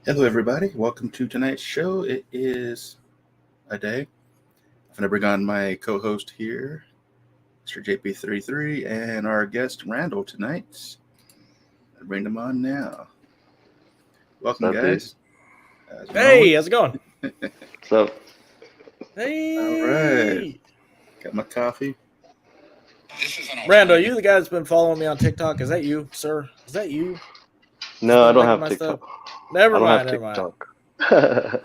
Hello, everybody. Welcome to tonight's show. It is a day. I'm going to bring on my co host here, Mr JB333, and our guest, Randall, tonight. I'll bring them on now. Welcome, What's up, guys. Hey, how's it going? What's up? Hey. All right. Got my coffee. Brando, you the guy that's been following me on TikTok. Is that you, sir? Is that you? No, I don't Liking have my TikTok. Never I don't mind, have never TikTok. mind.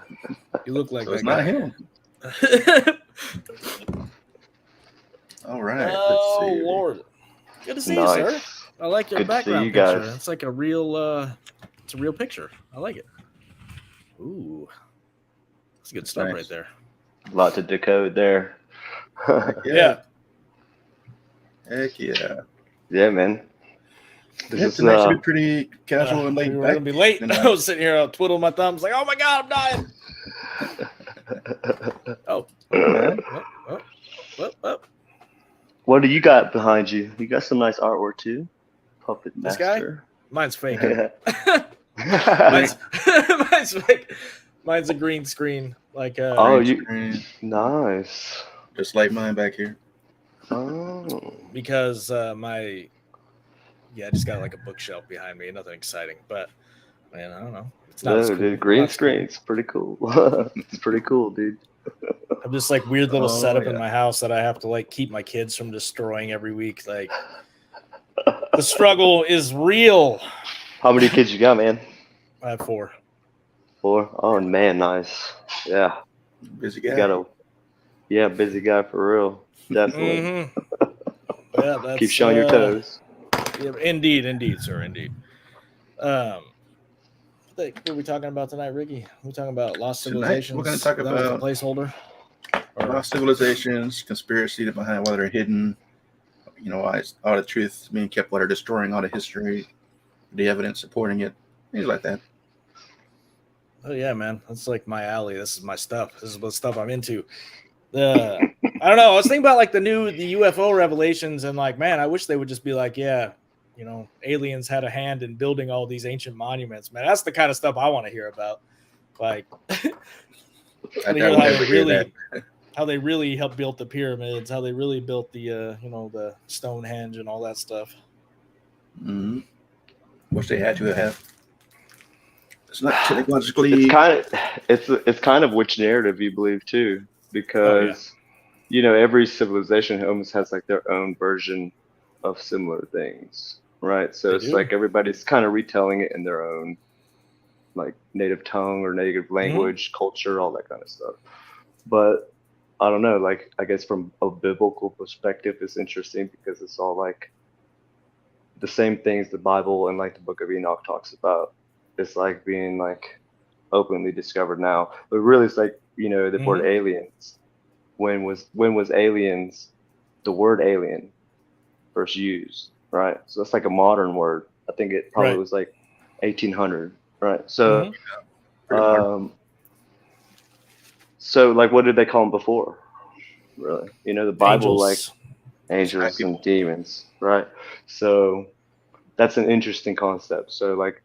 You look like So that it's guy. not him. All right. Oh, Let's see. Lord. Good to see Nice. you, sir. I like your Good to see background you picture. guys. It's like a real it's a real picture. I like it. Ooh. That's good stuff Nice. right there. A lot to decode there. Yeah. Heck yeah. Yeah, man. Yeah, tonight should be pretty casual and we laid were back. gonna be late. And, I was sitting here twiddling my thumbs like, oh my god, I'm dying. Oh. What do you got behind you? You got some nice artwork too. Puppet This guy? Master. Mine's fake. Mine's Mine's fake. Mine's a green screen. Like screen. Nice. Just like mine back here. Oh. Because I just got like a bookshelf behind me. Nothing exciting, but man, I don't know. It's not as cool. Dude, green screen's pretty cool. It's pretty cool, dude. I'm just like weird little setup in yeah. my house that I have to like keep my kids from destroying every week. Like the struggle is real. How many kids you got, man? I have 4. 4? Oh man, nice. Yeah. Busy guy. Busy guy for real. Definitely. Mm-hmm. Yeah, that's Keep showing your toes. Yeah, indeed, sir, indeed. What are we talking about tonight, Ricky? We're talking about lost civilizations. Tonight, we're going to talk about the placeholder. Lost civilizations, conspiracy behind why they're hidden. Why all the truth being kept, why they're destroying all the history, the evidence supporting it, things like that. Oh yeah, man, that's like my alley. This is my stuff. This is what stuff I'm into. I don't know. I was thinking about like the UFO revelations, and like, man, I wish they would just be like, yeah, aliens had a hand in building all these ancient monuments. Man, that's the kind of stuff I want to hear about. Like, how they really helped build the pyramids, how they really built the the Stonehenge and all that stuff. Mm-hmm. Wish they had to have. It's not technologically. It's kind of which narrative you believe too, because every civilization almost has like their own version of similar things, right? So it's like everybody's kind of retelling it in their own like native tongue or native language, culture, all that kind of stuff. But I don't know, like I guess from a biblical perspective, it's interesting because it's all like the same things the Bible and like the Book of Enoch talks about. It's like being like openly discovered now, but really it's like the word aliens. When was aliens, the word alien, first used, right? So that's like a modern word. I think it probably was like 1800, right? So, so like what did they call them before? Really, the Bible, like angels and demons, right? So that's an interesting concept. So like,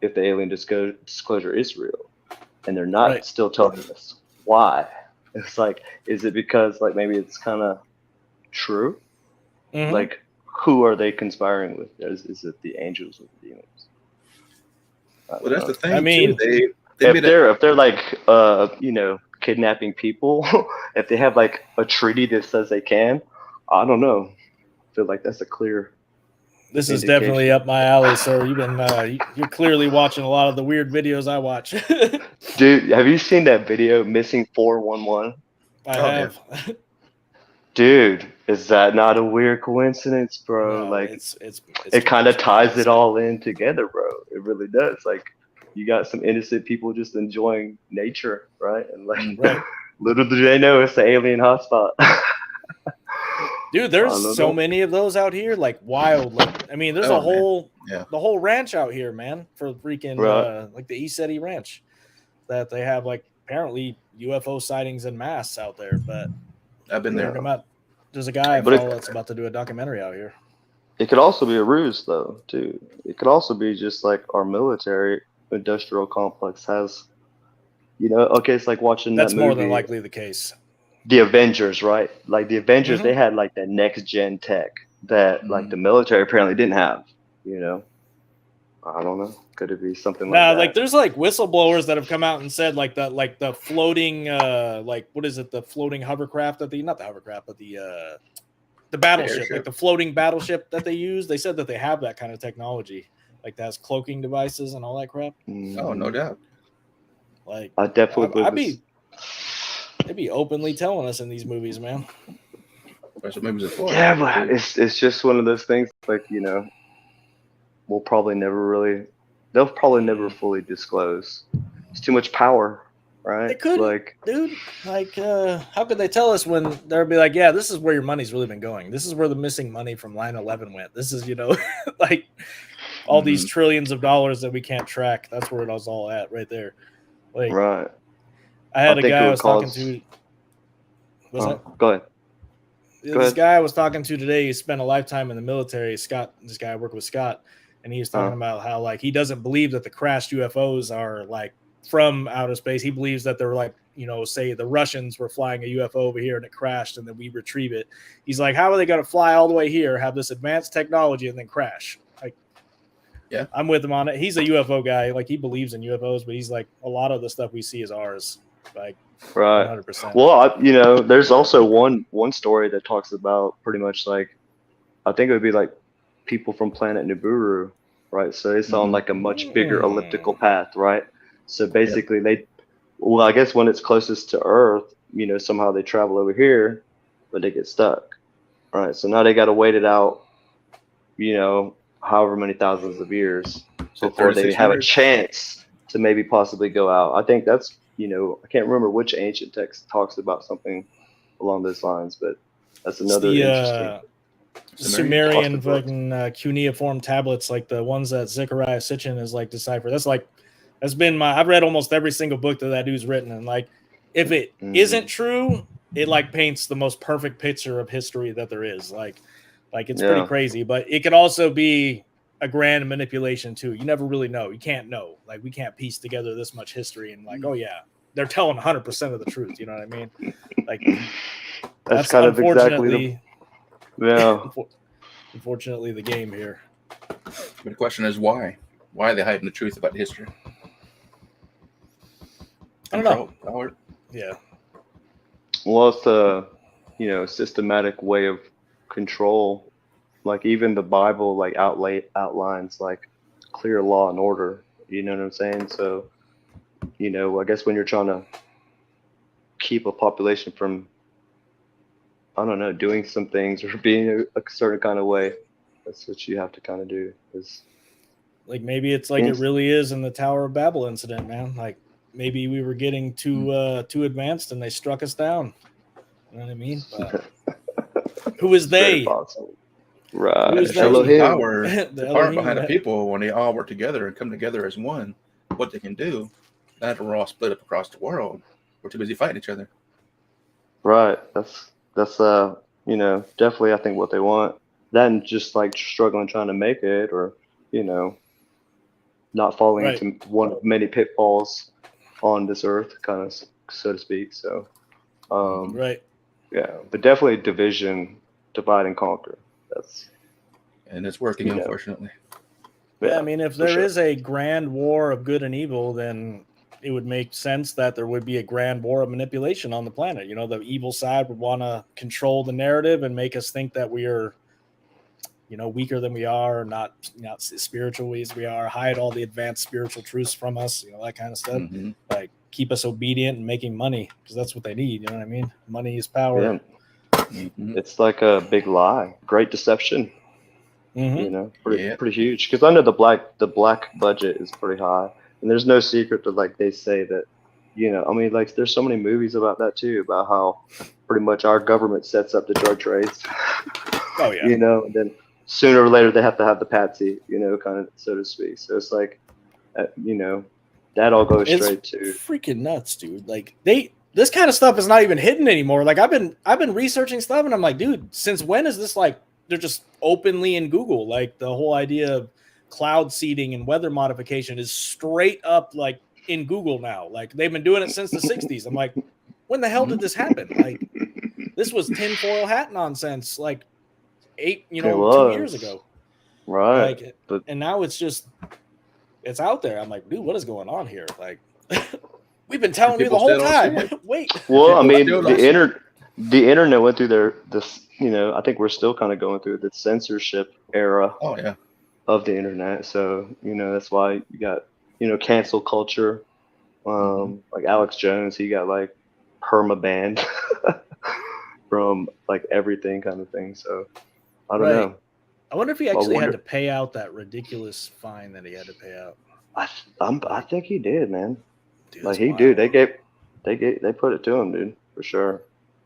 if the alien disclosure is real, and they're not still telling us why, it's like, is it because like maybe it's kind of true? Like, who are they conspiring with? Is it the angels or the demons? Well, that's the thing. I mean, if they're like kidnapping people, if they have like a treaty that says they can, I don't know. I feel like that's a clear. This is definitely up my alley, sir. You've been you're clearly watching a lot of the weird videos I watch. Dude, have you seen that video, Missing 411? I have. Yeah. Dude, is that not a weird coincidence, bro? No, like it's it kind of ties it all in together, bro. It really does. Like you got some innocent people just enjoying nature, right? And like little do they know it's the alien hotspot. Dude, there's so many of those out here, like wild. Like, I mean, there's the whole ranch out here, man, for freaking like the East Ranch, that they have like apparently UFO sightings en masse out there. But I've been there. There's a guy I follow that's about to do a documentary out here. It could also be a ruse, though, too. It could also be just like our military industrial complex has, okay, it's like watching That's that movie, more than likely the case. The Avengers, right? Like the Avengers, Mm-hmm. they had like that next gen tech that like the military apparently didn't have. I don't know. Could it be something like that? Like there's like whistleblowers that have come out and said like the floating like what is it, the floating hovercraft that not the hovercraft but the battleship, like the floating battleship that they use. They said that they have that kind of technology, like that has cloaking devices and all that crap. Oh, no doubt. Like I definitely they'd be openly telling us in these movies, man. That's what movies are for. Yeah, but it's just one of those things. Like they'll probably never fully disclose. It's too much power, right? They could, like, dude. Like, how could they tell us when they'll be like, yeah, this is where your money's really been going. This is where the missing money from 9/11 went. This is, like all these trillions of dollars that we can't track. That's where it was all at, right there. Like, right. I had a guy I was talking to. What's that? Go ahead. This guy I was talking to today, he spent a lifetime in the military. Scott, this guy I work with, Scott, and he was talking about how like he doesn't believe that the crashed UFOs are like from outer space. He believes that they're like, say the Russians were flying a UFO over here and it crashed and then we retrieve it. He's like, how are they going to fly all the way here, have this advanced technology and then crash? Like, yeah, I'm with him on it. He's a UFO guy. Like he believes in UFOs, but he's like, a lot of the stuff we see is ours. Like, right. 100%. Well, there's also one story that talks about pretty much like, I think it would be like people from planet Nibiru, right? So it's on like a much bigger elliptical path, right? So basically I guess when it's closest to Earth, somehow they travel over here, but they get stuck, right? So now they got to wait it out, however many thousands of years before they have a chance to maybe possibly go out. I think that's, I can't remember which ancient text talks about something along those lines, but that's another interesting. Sumerian fucking cuneiform tablets, like the ones that Zechariah Sitchin is like deciphered. That's been I've read almost every single book that dude's written, and like if it isn't true, it like paints the most perfect picture of history that there is. Like it's pretty crazy, but it could also be a grand manipulation too. You never really know. You can't know. Like we can't piece together this much history and like, oh yeah, they're telling 100% of the truth. You know what I mean? Like that's kind of exactly unfortunately the game here. But the question is why? Why are they hiding the truth about history? I don't know. Power. Yeah. Well, it's a systematic way of control. Like even the Bible like outlines like clear law and order. You know what I'm saying? So, I guess when you're trying to keep a population from, I don't know, doing some things or being a certain kind of way, that's what you have to kind of do. Is like maybe it's like it really is in the Tower of Babel incident, man. Like maybe we were getting too advanced and they struck us down. You know what I mean? Who is they? Right. Who is the power, the the power behind the people when they all work together and come together as one. What they can do, not we're all split up across the world. We're too busy fighting each other. Right. That's definitely I think what they want. Then just like struggling trying to make it, or not falling into one of many pitfalls on this earth, kind of so to speak. So but definitely division, divide and conquer. And it's working, unfortunately. Yeah, I mean, if there is a grand war of good and evil, then it would make sense that there would be a grand war of manipulation on the planet. The evil side would want to control the narrative and make us think that we are, weaker than we are, not spiritual as we are, hide all the advanced spiritual truths from us, that kind of stuff. Mm-hmm. Like keep us obedient and making money because that's what they need. You know what I mean? Money is power. Yeah. Mm-hmm. It's like a big lie, great deception. Mm-hmm. Pretty huge. Because I know the black budget is pretty high, and there's no secret that like they say that, I mean, like there's so many movies about that too, about how pretty much our government sets up the drug trades. Oh yeah. And then sooner or later they have to have the patsy, kind of so to speak. So it's like, that all goes straight to freaking nuts, dude. Like this kind of stuff is not even hidden anymore. Like I've been researching stuff and I'm like, dude, since when is this like they're just openly in Google? Like the whole idea of cloud seeding and weather modification is straight up like in Google now. Like they've been doing it since the 60s. I'm like, when the hell did this happen? Like this was tinfoil hat nonsense like 2 years ago. Right. Like, but and now it's out there. I'm like, dude, what is going on here? Like we've been telling you the whole time. Wait. Well, I mean, the internet went through this, I think we're still kind of going through the censorship era of the internet. So, that's why you got, cancel culture. Like Alex Jones, he got like perma banned from like everything kind of thing. So I don't know. I wonder if he actually had to pay out that ridiculous fine that he had to pay out. I think he did, man. Dude, like he did. They put it to him, dude, for sure.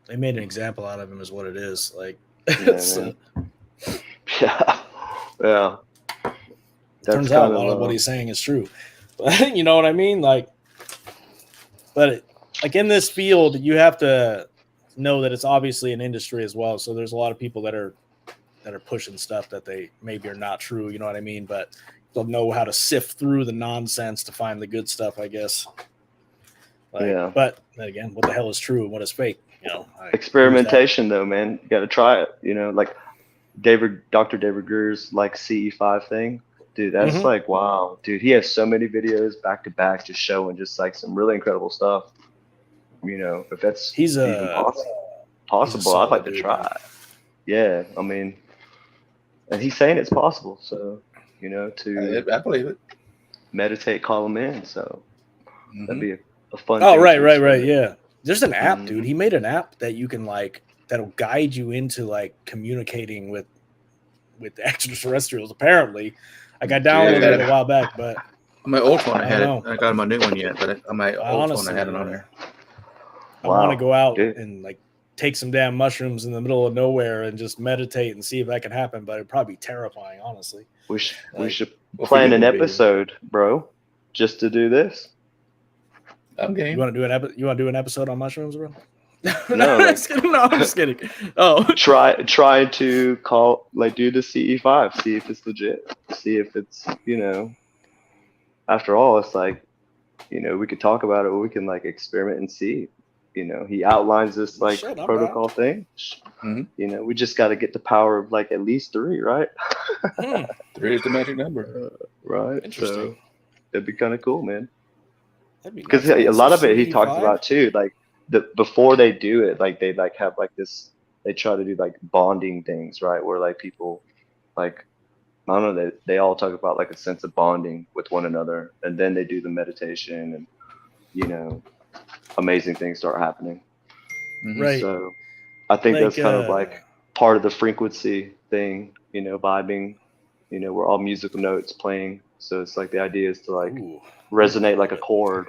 They made an example out of him, is what it is. Like, yeah. Turns out a lot of what he's saying is true. But you know what I mean? Like, but like in this field, you have to know that it's obviously an industry as well. So there's a lot of people that are pushing stuff that they maybe are not true. You know what I mean? But they'll know how to sift through the nonsense to find the good stuff, I guess. Like, but then again, what the hell is true and what is fake? Experimentation, though, man. You got to try it. Like Dr. David Greer's like CE5 thing. Dude, that's like, wow. Dude, he has so many videos back to back just showing just like some really incredible stuff. If that's even possible, I'd like to try it. Yeah, I mean, and he's saying it's possible. So, I believe it. Meditate, call him in. So that'd be a fun. Oh, right. Yeah. There's an app, dude. He made an app that you can like, that'll guide you into like communicating with extraterrestrials. Apparently, like I downloaded it a while back, but on my old phone I had it. I got on my new one yet, but on my old phone I had it on there. I want to go out and like take some damn mushrooms in the middle of nowhere and just meditate and see if that can happen, but it'd probably be terrifying, honestly. We should plan an episode, bro, just to do this. Okay. You want to do an episode on mushrooms, bro? No, I'm just kidding. Oh, try to do the CE5, see if it's legit, see if it's After all, it's like we could talk about it, or we can like experiment and see. He outlines this like protocol thing. We just got to get the power of like at least 3, right? 3 is the magic number, right? Interesting. So it'd be kind of cool, man. Because a lot of it he talks about too, like before they do it, like they like have like this, they try to do like bonding things, right? Where like people like, I don't know, they all talk about like a sense of bonding with one another, and then they do the meditation, and amazing things start happening. Right. So I think that's kind of like part of the frequency thing, vibing, we're all musical notes playing. So it's like the idea is to like resonate like a chord.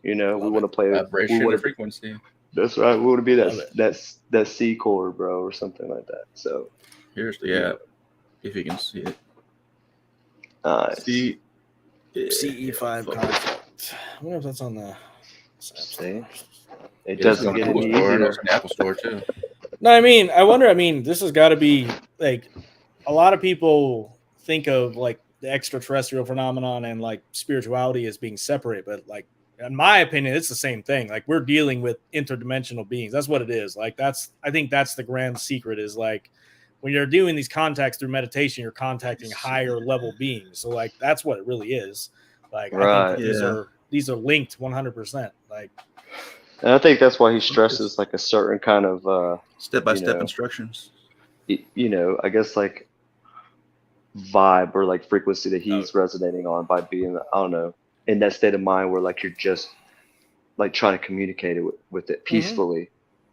We want to play vibration or frequency. That's right. We want to be that C chord, bro, or something like that. So here's if you can see it. CE5 concept. I wonder if that's on the. See, it doesn't get any easier. It's an Apple Store too. No, I wonder. This has got to be like a lot of people think of like the extraterrestrial phenomenon and like spirituality as being separate, but like in my opinion, it's the same thing. Like we're dealing with interdimensional beings. That's what it is. Like I think that's the grand secret is like when you're doing these contacts through meditation, you're contacting higher level beings. So like that's what it really is. Like I think these are linked 100%. Like, and I think that's why he stresses like a certain kind of step-by-step instructions. I guess like vibe or like frequency that he's resonating on by being, I don't know, in that state of mind where like you're just like trying to communicate it with it peacefully.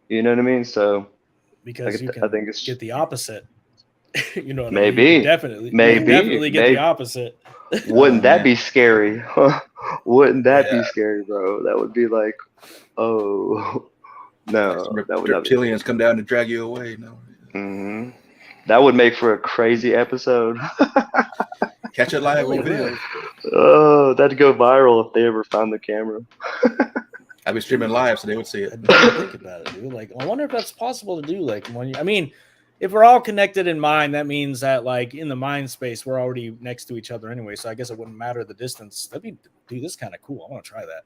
You know what I mean? So because I think it's get the opposite. What maybe I mean? Definitely get the opposite. Wouldn't that be scary? Wouldn't that be scary, bro? That would be like, oh no, that would reptilians come down and drag you away. No, that would make for a crazy episode. Catch it live on video. Oh, that'd go viral if they ever found the camera. I'd be streaming live so they would see it. Think about it, dude. Like, I wonder if that's possible to do. Like, if we're all connected in mind, that means that like in the mind space, we're already next to each other anyway. So I guess it wouldn't matter the distance. Dude, this is kind of cool. I want to try that.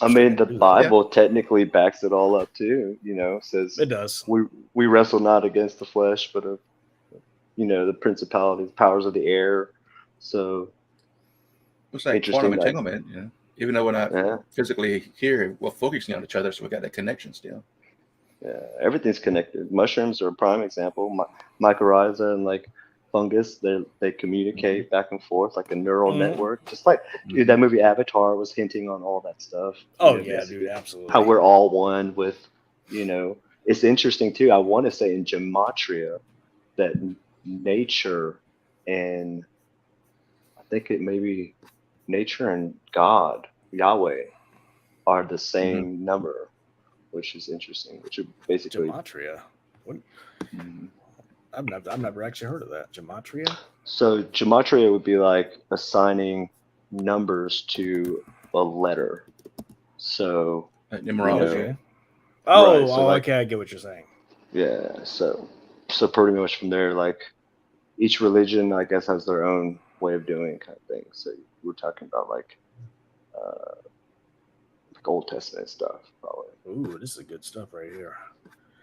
I mean, the Bible technically backs it all up too. Says it does. We wrestle not against the flesh, but the principalities, powers of the air. So it's like quantum entanglement. Even though we're not physically here, we're focusing on each other, so we got that connection still. Yeah, everything's connected. Mushrooms are a prime example. Mycorrhiza and like fungus, they communicate back and forth like a neural network. Just like dude, that movie Avatar was hinting on all that stuff. Oh yeah, dude, absolutely. How we're all one with, it's interesting too. I want to say in gematria that nature and I think it may be nature and God, Yahweh, are the same number, which is interesting. Which are basically gematria. What? I've never actually heard of that. Gematria. So gematria would be like assigning numbers to a letter. So numerology. Okay, I get what you're saying. Yeah. So pretty much from there, like each religion, I guess, has their own way of doing it, kind of thing. So we're talking about like Old Testament stuff, probably. Ooh, this is good stuff right here.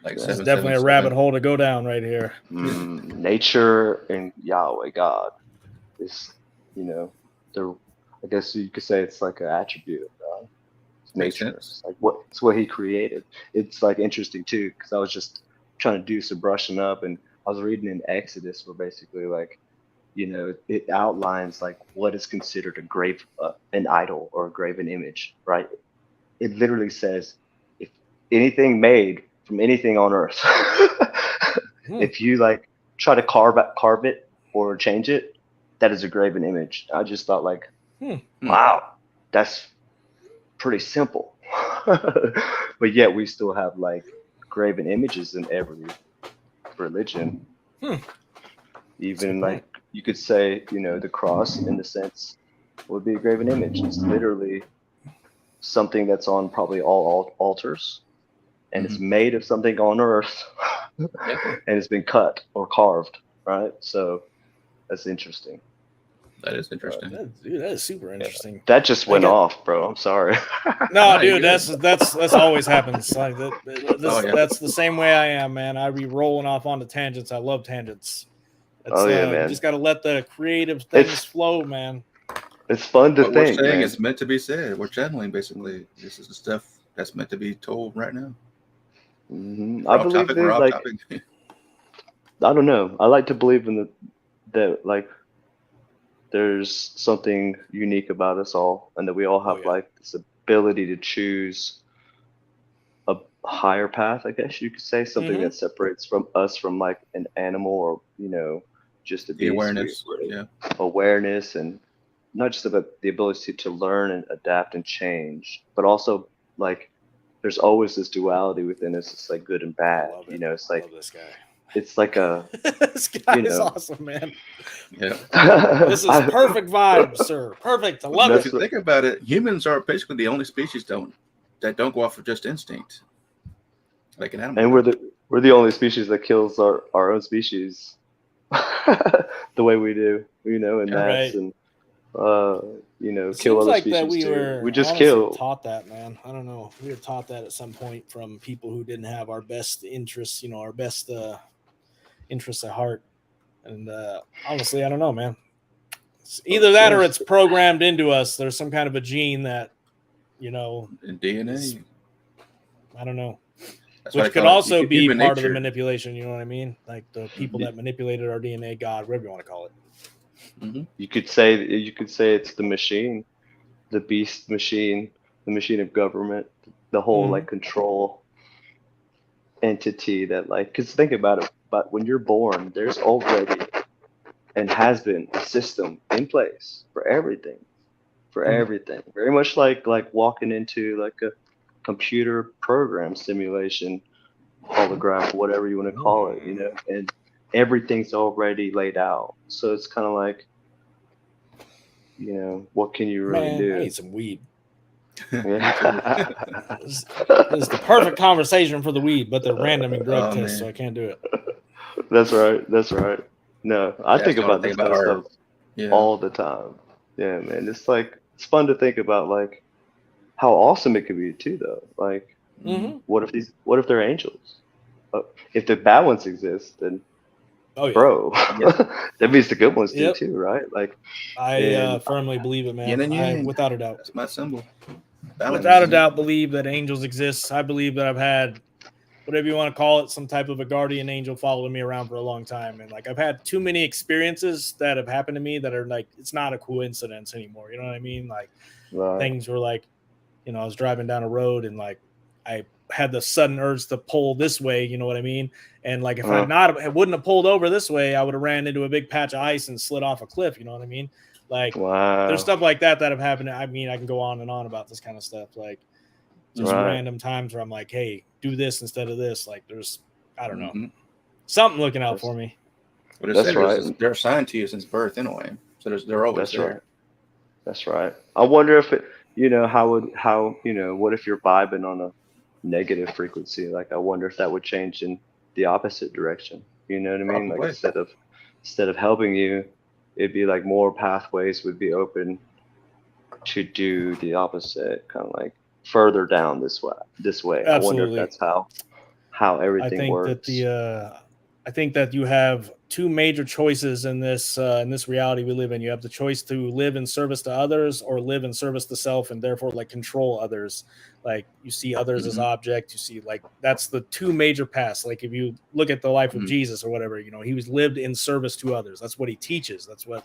Like this is definitely a rabbit hole to go down right here. Nature and Yahweh, God, is they're. I guess you could say it's like an attribute of God. It's nature. It's like it's what He created. It's like interesting too, because I was just trying to do some brushing up, and I was reading in Exodus where basically like, it outlines like what is considered an idol or a graven image, right? It literally says if anything made from anything on earth, if you like try to carve it or change it, that is a graven image. I just thought like, wow, that's pretty simple. But yet we still have like graven images in every religion. Even like you could say, the cross in the sense would be a graven image. It's literally something that's on probably all altars, and it's made of something on earth, and it's been cut or carved, right? So that's interesting. That is interesting. That is super interesting. That just went off, bro. I'm sorry. No, dude, that's always happens. Like that's the same way I am, man. I be rolling off onto tangents. I love tangents. Man. You just got to let the creative things flow, man. It's fun to think. We're saying it's meant to be said. We're channeling, basically. This is the stuff that's meant to be told right now. I believe there's like, I don't know. I like to believe in that like there's something unique about us all, and that we all have like this ability to choose a higher path, I guess you could say, something that separates us from like an animal or just the awareness, awareness, and not just about the ability to learn and adapt and change, but also like there's always this duality within us. It's like good and bad. It's like, I love this guy. It's like a this guy is awesome, man. Yeah. This is perfect vibes, sir. Perfect. I love it. If you think about it, humans are basically the only species that don't go off of just instinct, like an animal. And we're the only species that kills our own species the way we do, and that's and kill other like species that we just kill. Taught that, man. I don't know. We were taught that at some point from people who didn't have our best interests, our best interests at heart. And honestly, I don't know, man. It's either that or it's programmed into us. There's some kind of a gene that, in DNA. I don't know. That's which could also be part of the manipulation. You know what I mean? Like the people that manipulated our DNA, God, whatever you want to call it. You could say it's the machine, the beast machine, the machine of government, the whole like control entity that like. Because think about it. But when you're born, there's already and has been a system in place for everything, Very much like walking into like a computer program simulation, holograph, whatever you want to call it, and everything's already laid out. So it's kind of like, what can you really do? I need some weed. This is the perfect conversation for the weed, but they're random and drug tests, so I can't do it. That's right. That's right. No, I think started about thinking this kind about of our stuff yeah. all the time. Yeah, man. It's like it's fun to think about like how awesome it could be too though. Like Mm-hmm. what if they're angels? If the bad ones exist, then Oh yeah. bro, Yeah. that means the good ones do Yep. too, right? Like I and firmly believe it, Yin man. and I yang. without a doubt. That's my symbol. Balance. Without a doubt believe that angels exist. I believe that I've had whatever you want to call it, some type of a guardian angel following me around for a long time. And like I've had too many experiences that have happened to me that are like it's not a coincidence anymore. You know what I mean? Like right. things were like, I was driving down a road and like I had the sudden urge to pull this way, you know what I mean? And like if I wouldn't have pulled over this way, I would have ran into a big patch of ice and slid off a cliff, you know what I mean? Like there's Wow. stuff like that have happened. I mean, I can go on and on about this kind of stuff. Like just random times where I'm like, hey, do this instead of this. Like there's, I don't know, something looking out for me. That's right. They're assigned to you since birth anyway. So they're always there. Right. That's right. I wonder if it, what if you're vibing on a negative frequency? Like, I wonder if that would change in the opposite direction. You know what I mean? Probably. Like instead of helping you, it'd be like more pathways would be open to do the opposite, kind of like further down this way. Absolutely. I wonder if that's how everything works. I think that you have two major choices in this reality we live in. You have the choice to live in service to others or live in service to self, and therefore like control others. Like you see others as object. You see like that's the two major paths. Like if you look at the life of Jesus or whatever, he was lived in service to others. That's what he teaches. That's what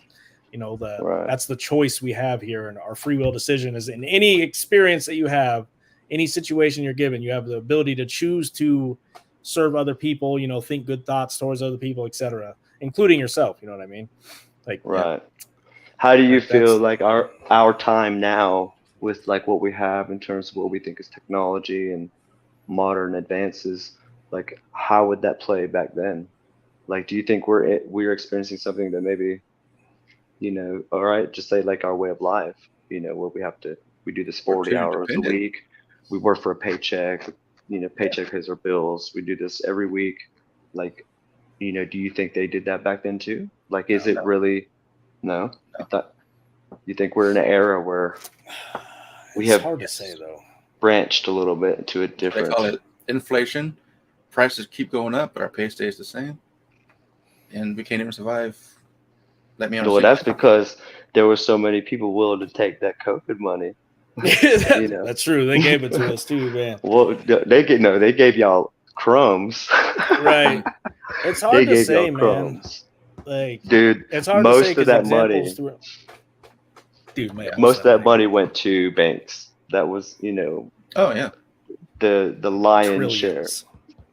that's the choice we have here, and our free will decision is in any experience that you have, any situation you're given, you have the ability to choose to serve other people, think good thoughts towards other people, etc., including yourself. You know what I mean? Like, right. How do you feel like our time now with like what we have in terms of what we think is technology and modern advances? Like, how would that play back then? Like, do you think we're experiencing something that maybe, all right, just say like our way of life, where we do this 40 hours a week, we work for a paycheck, paycheck pays our bills. We do this every week. Like, do you think they did that back then too? Like, is it really? No. You think we're in an era where we have hard to say though. Branched a little bit into a different. They call it inflation. Prices keep going up, but our pay stays the same, and we can't even survive. Let me understand. Well, that's because there were so many people willing to take that COVID money. That's true. They gave it to us too, man. Well, they gave y'all crumbs. Right. It's hard to say, man. Like, dude, it's hard most to say of that money. Dude, man, most of that money went to banks. That was, Oh yeah. The lion's share.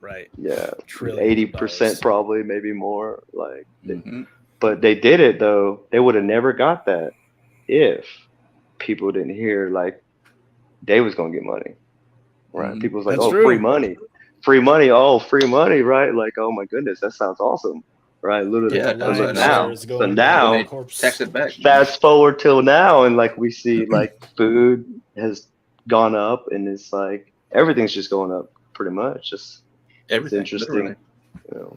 Right. Yeah. 80% probably, maybe more. Like, Mm-hmm. But they did it though. They would have never got that if people didn't hear like they was gonna get money. Right. Mm-hmm. People was like, That's oh, true. free money. Free money. Oh, free money, right? Like, oh my goodness, that sounds awesome. Right. Literally. Yeah, now tax it back. Fast forward till now, and like we see like food has gone up, and it's like everything's just going up pretty much. Just everything. It's interesting. Literally.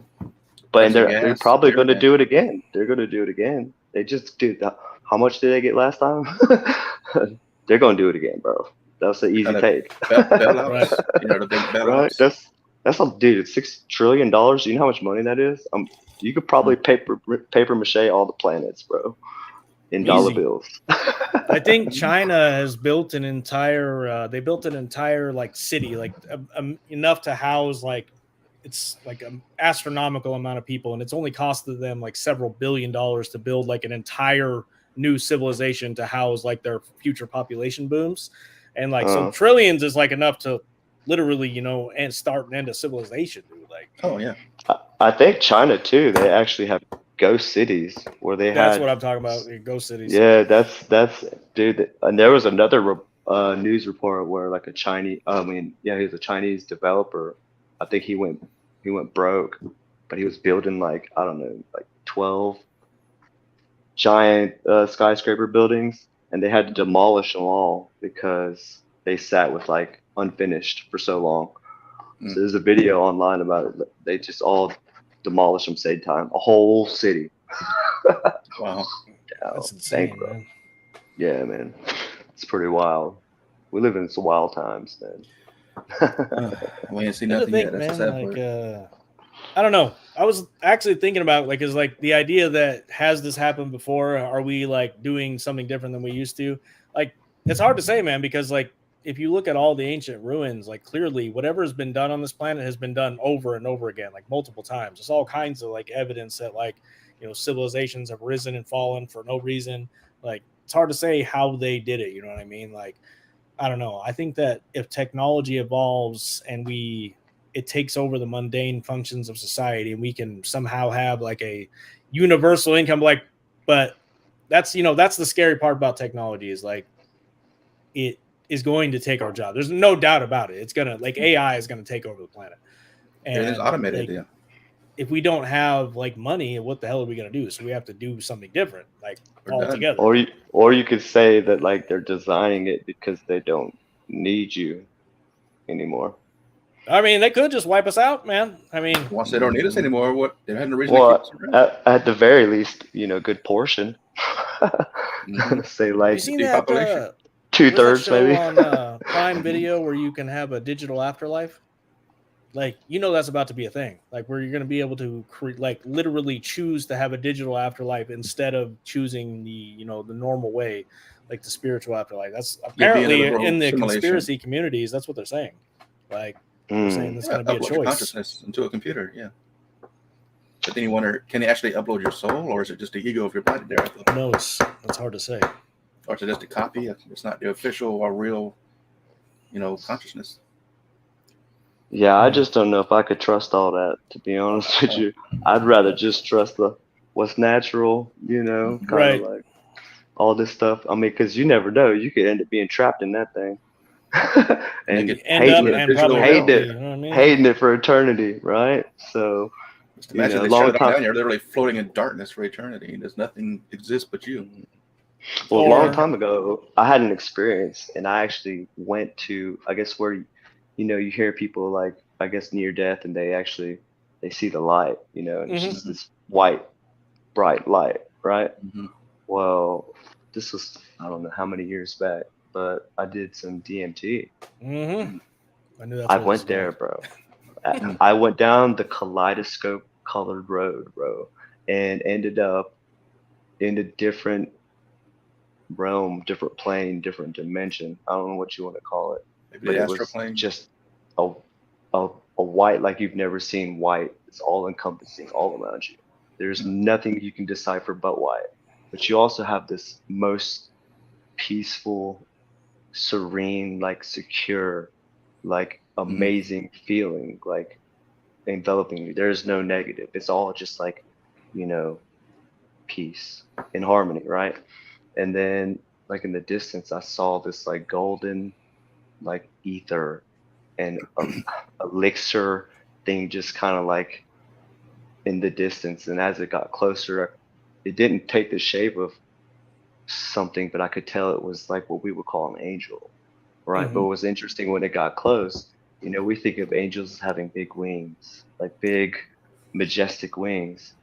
But they're probably going to do it again. They're going to do it again. They just did that. How much did they get last time? They're going to do it again, bro. That was an easy take. Right. The big bailouts. Right. That's dude. It's $6 trillion. Do you know how much money that is? You could probably paper mache all the planets, bro, in dollar bills. I think China has built an entire. They built an entire like city, like enough to house like. It's like an astronomical amount of people, and it's only costed them like several $1 billion to build like an entire new civilization to house like their future population booms. And like so trillions is like enough to literally, and start and end a civilization, dude. Like, oh yeah. I think China too, they actually have ghost cities where that's what I'm talking about. Ghost cities. Yeah, that's dude. And there was another news report where like he's a Chinese developer. I think he went broke, but he was building like, I don't know, like 12 giant skyscraper buildings, and they had to demolish them all because they sat with like unfinished for so long. So there's a video online about it. They just all demolish them same time. A whole city. Wow. That's insane, bankrupt. man. Yeah, man. It's pretty wild. We live in some wild times, man. We ain't seen And to nothing think, yet. That's the man, sad like part. I don't know. I was actually thinking about like is like the idea that has this happened before? Are we like doing something different than we used to? Like it's hard to say, man, because like if you look at all the ancient ruins, like clearly whatever has been done on this planet has been done over and over again, like multiple times. There's all kinds of like evidence that like civilizations have risen and fallen for no reason. Like it's hard to say how they did it. You know what I mean? Like I don't know. I think that if technology evolves and it takes over the mundane functions of society and we can somehow have like a universal income, like, but that's the scary part about technology is like it is going to take our job. There's no doubt about it. It's gonna like AI is gonna take over the planet. Everything's And automated. like, Yeah. if we don't have like money, what the hell are we gonna do? So we have to do something different, like We're done. altogether. Or you could say that like they're designing it because they don't need you anymore. I mean, they could just wipe us out, man. I mean, Once they don't need us anymore, what? They had no reason to keep Well, us around. at the very least, good portion. Mhm. Say have like you seen that? Depopulation. two What's that thirds show maybe. on Prime Video where you can have a digital afterlife? Like, that's about to be a thing. Like, where you're going to be able to like literally choose to have a digital afterlife instead of choosing the the normal way, like the spiritual afterlife. That's You'll be in a apparently literal in the simulation. conspiracy communities. That's what they're saying. Like, they're saying it's Yeah, going to be a upload your choice. consciousness into a computer. Yeah. But then you wonder, can they actually upload your soul, or is it just the ego of your body there? Who knows? That's hard to say. Or is it just a copy? It's not the official or real, consciousness. Yeah, I just don't know if I could trust all that, to be honest with you. I'd rather just trust what's natural, kind Right. of like all this stuff. I mean, because you never know, you could end up being trapped in that thing and could End up hating and it, probably hating will it, be, you know what I mean? hating it for eternity, right? So, Just imagine they long shut it time. down. You're literally floating in darkness for eternity. There's nothing exists but you. Well, a Or- long time ago, I had an experience, and I actually went to, I guess, where, you hear people like, I guess, near death, and they see the light, and it's just this white, bright light, right? Mhm. Well, this was, I don't know how many years back, but I did some DMT. Mm-hmm. I knew that's I where this went was there, going. bro. I went down the kaleidoscope colored road, bro, and ended up in a different realm, different plane, different dimension. I don't know what you want to call it, Maybe but the it astral was plane. just a a white like you've never seen white. It's all encompassing all around you. There's nothing you can decipher but white. But you also have this most peaceful, serene, like secure, like amazing feeling, like enveloping you. There's no negative. It's all just like, you know, peace and harmony, right? And then like in the distance, I saw this like golden like ether and elixir thing just kind of like in the distance. And as it got closer, it didn't take the shape of something, but I could tell it was like what we would call an angel, right? But what was interesting when it got close, we think of angels as having big wings, like big, majestic wings,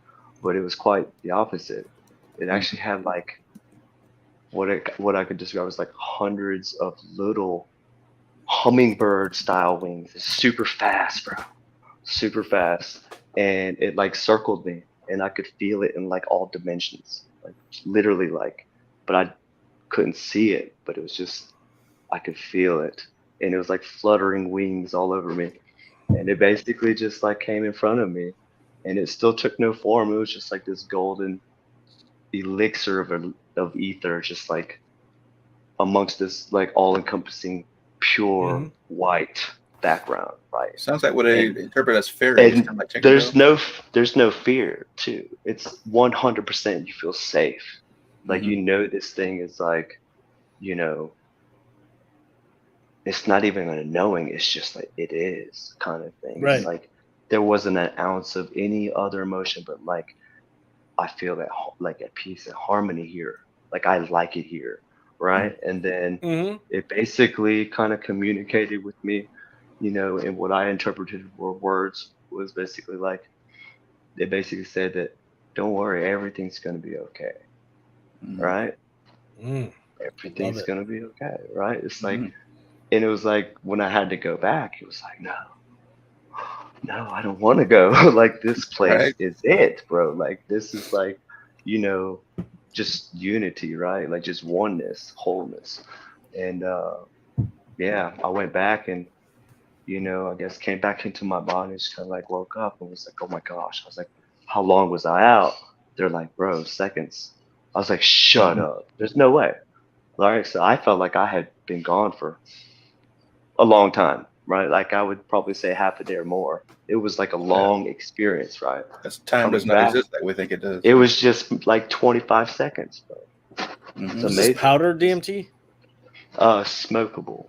but it was quite the opposite. It actually had like what I could describe as like hundreds of little hummingbird style wings. It's super fast, bro. Super fast. And it like circled me and I could feel it in like all dimensions. Like literally like, but I couldn't see it, but it was just I could feel it. And it was like fluttering wings all over me. And it basically just like came in front of me. And it still took no form. It was just like this golden elixir of ether, just like amongst this like all encompassing pure white background, right? Sounds like what they And interpret as fairies, and kind of like there's Tinkerbell. no fear too. It's 100% you feel safe. Like this thing is like, you know, it's not even a knowing, it's just like it is kind of thing. Right. It's like there wasn't an ounce of any other emotion, but like I feel that like at peace and harmony here. Like I like it here, right? And then it basically kind of communicated with me, and what I interpreted were words was basically like they basically said that don't worry, everything's gonna be okay, right? Love Everything's it. gonna be okay, right? It's like, Mhm. and it was like when I had to go back, it was like, no, I don't want to go. Like this place Right. is it, bro. Like this is like, you know, just unity, right? Like just oneness, wholeness. And yeah, I went back and, I guess came back into my body, just kind of like woke up and was like, oh my gosh. I was like, how long was I out? They're like, bro, seconds. I was like, shut Mhm. up. There's no way. All right. So I felt like I had been gone for a long time, right? Like I would probably say half a day or more. It was like a Yeah. long experience, right? Because time does Coming not back, exist like we think it does. it was just like 25 seconds, bro. It's Mhm. Is this amazing. powder DMT? Smokable.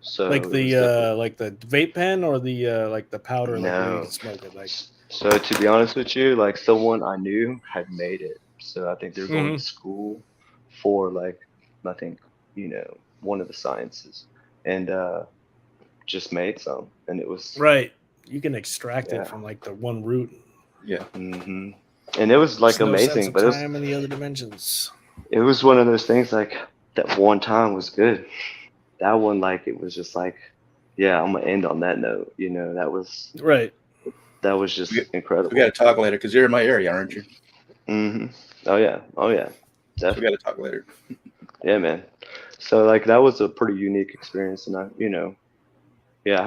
So Like it was definitely the vape pen or the like the powder like where you no. can smoke it like So to be honest with you, like someone I knew had made it. So I think they're going to Mhm. school for like I think, one of the sciences and just made some and it was right. You can extract it yeah. from like the one root. Yeah. hmm And it was There's like no sense amazing, of but time in the other dimensions. it was one of those things like that one time was good. That one like it was just like yeah, I'm gonna end on that note. Right. That was We, just we got to incredible. talk later because you're in my area, aren't you? hmm Oh yeah, So we got definitely. to talk later. Yeah, man. So like that was a pretty unique experience, and yeah, I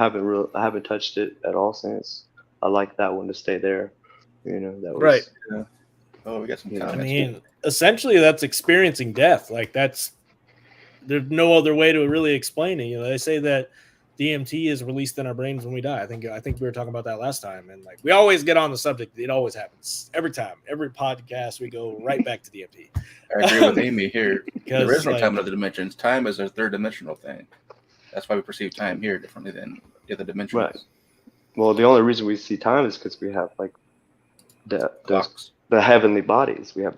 haven't touched it at all since. I like that one to stay there. That Right. was Yeah. Oh, we got some I comments. mean, essentially that's experiencing death. Like there's no other way to really explain it. They say that DMT is released in our brains when we die. I think we were talking about that last time, and like we always get on the subject. It always happens every time, every podcast we go right back to DMT. I agree with Amy here. There Because is no time in like other dimensions. Time is a third dimensional thing. That's why we perceive time here differently than the other right. dimensions. Well, the only reason we see time is because we have like those Clocks. the heavenly bodies. We have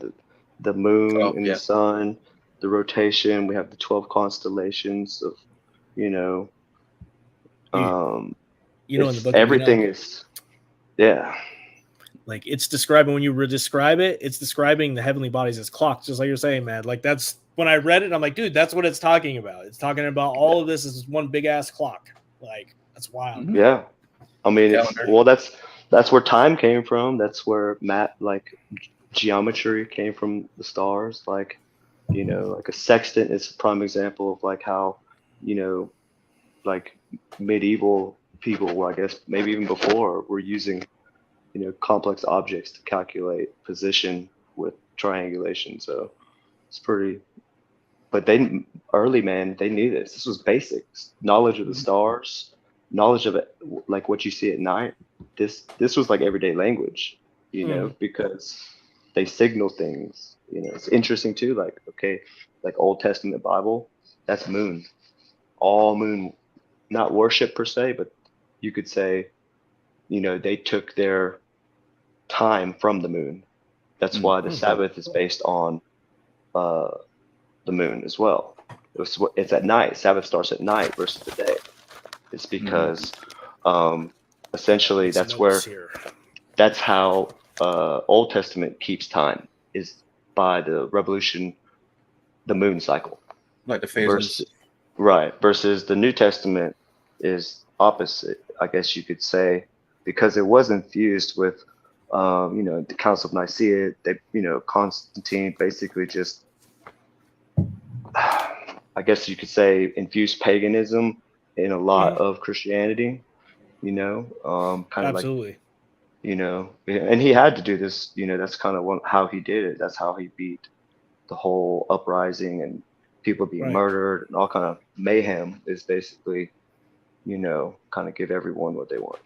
the moon Oh, and the yeah. sun, the rotation. We have the 12 constellations of you know you, um in the it's book of everything Enoch, is yeah. like it's describing when you describe it, it's describing the heavenly bodies as clocks, just like you're saying, man. Like that's when I read it, I'm like, dude, that's what it's talking about. It's talking about all of this is one big ass clock. Like that's wild. Mhm. Yeah. I mean, Calendar. that's where time came from. That's where like geometry came from the stars. Like, like a sextant is a prime example of like how, you know, like medieval people, well, I guess maybe even before, were using, complex objects to calculate position with triangulation. So it's pretty. But early man, they knew this. This was basics, knowledge of the stars, knowledge of it, like what you see at night. This was like everyday language, Mm. because they signal things. It's interesting too. Like okay, like Old Testament Bible, that's moon, all moon, not worship per se, but you could say, they took their time from the moon. That's Mm. why the Sabbath is based on uh, the moon as well. It's at night. Sabbath starts at night versus the day. It's Mhm. because essentially Makes notes here. that's how Old Testament keeps time is by the revolution, the moon cycle. Like the phases. Versus versus the New Testament is opposite, I guess you could say, because it was infused with the Council of Nicaea. Constantine basically just I guess you could say infused paganism in a lot Mhm. of Christianity, kind of like, Absolutely. and he had to do this, that's kind of how he did it. That's how he beat the whole uprising and people being Right. murdered and all kind of mayhem is basically, kind of give everyone what they want.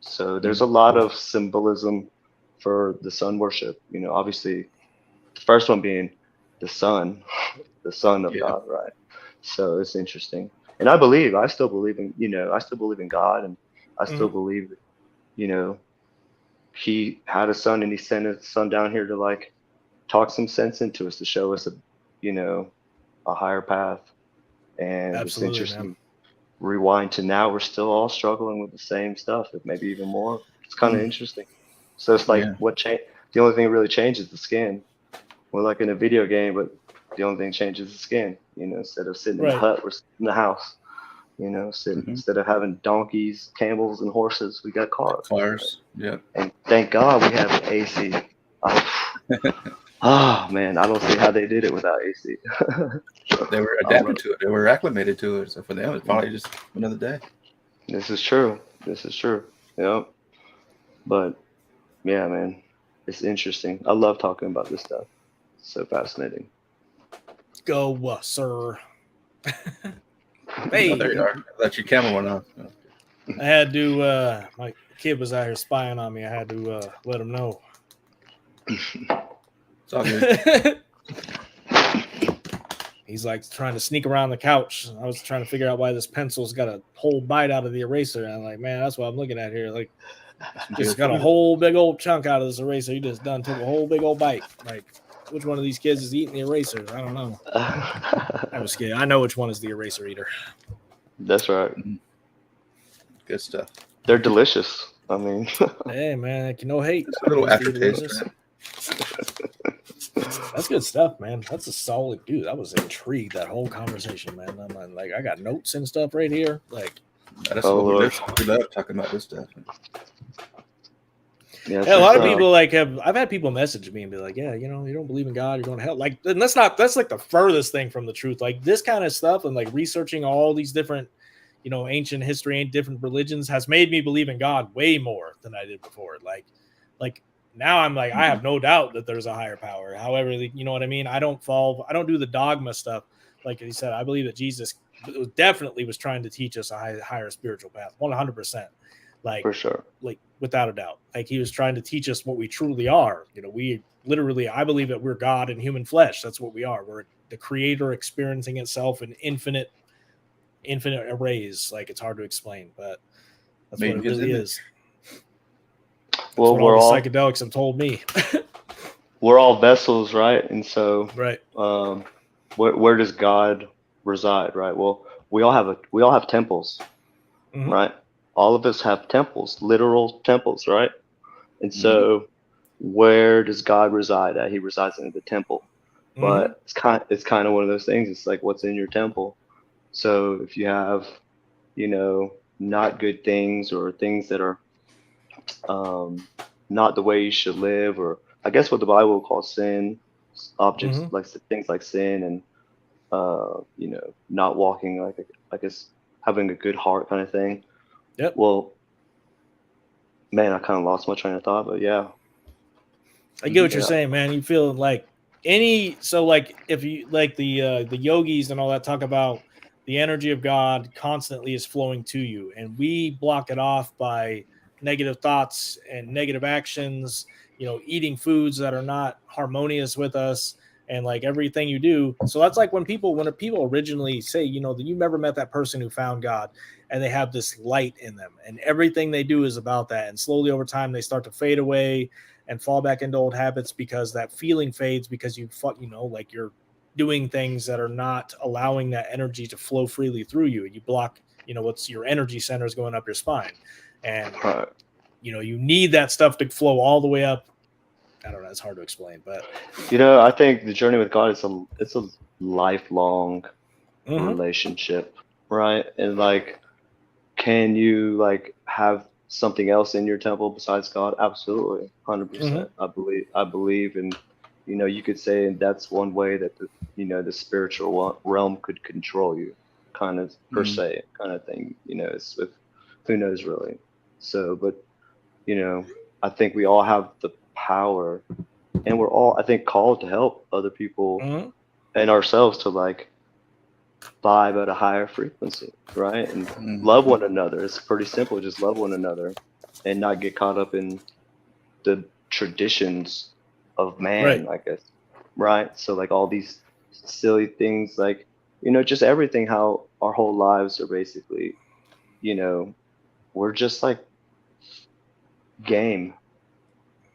So there's Mhm. a lot of symbolism for the sun worship, obviously the first one being the sun, the son of Yeah. God, right? So it's interesting. And I still believe I still believe in God, and I still Mhm. believe that, you know, he had a son and he sent his son down here to like talk some sense into us to show us a higher path. And it's Absolutely, man. interesting. Rewind to now, we're still all struggling with the same stuff, if maybe even more. It's kind of interesting. So it's like Yeah. the only thing that really changes is the skin. We're like in a video game, but the only thing changes is the skin. Instead of sitting in the Right. hut, we're sitting in the house. Instead of having donkeys, camels, and horses, we got cars. Cars. Yeah. And thank God we have AC. Oh man, I don't see how they did it without AC. They were adapted to it. They were acclimated to it. So for them, it's probably just another day. This is true. Yep. But yeah, man, it's interesting. I love talking about this stuff. It's so fascinating. Go, sir. Hey, Oh, there you are. I thought your camera went off. I had to. My kid was out here spying on me. I had to let him know. It's all good. He's like trying to sneak around the couch. I was trying to figure out why this pencil's got a whole bite out of the eraser. And I'm like, man, that's what I'm looking at here. Like, just got a whole big old chunk out of this eraser. You just took a whole big old bite. Like, which one of these kids is eating the eraser? I don't know. I was kidding. I know which one is the eraser eater. That's right. Good stuff. They're delicious. I mean, hey man, no hate. It's a little aftertaste. That's good stuff, man. That's a solid dude. I was intrigued that whole conversation, man. I'm like, I got notes and stuff right here. Like, that's what we love talking about this stuff. Yeah, a lot of people I've had people message me and be like, yeah, you don't believe in God, you're going to hell. Like, and that's like the furthest thing from the truth. Like this kind of stuff and like researching all these different, ancient history and different religions has made me believe in God way more than I did before. Like now I'm like, I have no doubt that there's a higher power. However, you know what I mean? I don't do the dogma stuff. Like he said, I believe that Jesus definitely was trying to teach us a higher spiritual path, 100%. Like, for sure, like without a doubt, like he was trying to teach us what we truly are. We literally, I believe that we're God in human flesh. That's what we are. We're the creator experiencing itself in infinite arrays. Like it's hard to explain, but that's what it really is. Well, we're all psychedelics have told me. We're all vessels, right? And so, right. Where does God reside? Right. Well, we all have temples, right? All of us have temples, literal temples, right? And so where does God reside at? He resides in the temple. But it's kind of one of those things. It's like, what's in your temple? So if you have, not good things or things that are not the way you should live, or I guess what the Bible calls sin, objects like things like sin and, not walking like, I guess, having a good heart kind of thing. Yep. Well, man, I kind of lost my train of thought, but yeah. I get what you're saying, man. You feel like if you like the yogis and all that talk about the energy of God constantly is flowing to you, and we block it off by negative thoughts and negative actions, eating foods that are not harmonious with us. And like everything you do. So that's like when people originally say, that you never met that person who found God and they have this light in them and everything they do is about that. And slowly over time, they start to fade away and fall back into old habits because that feeling fades because like you're doing things that are not allowing that energy to flow freely through you. You block, what's your energy centers going up your spine. And, you need that stuff to flow all the way up. I don't know. It's hard to explain, but I think the journey with God it's a lifelong relationship, right? And like, can you like have something else in your temple besides God? Absolutely, 100%. I believe, and you could say that's one way that the spiritual realm could control you, kind of per se, kind of thing. It's with who knows really. So, but I think we all have the power, and we're all, I think, called to help other people and ourselves to like vibe at a higher frequency, right? And love one another. It's pretty simple. Just love one another and not get caught up in the traditions of man, I guess, right? So like all these silly things, like just everything, how our whole lives are basically, we're just like game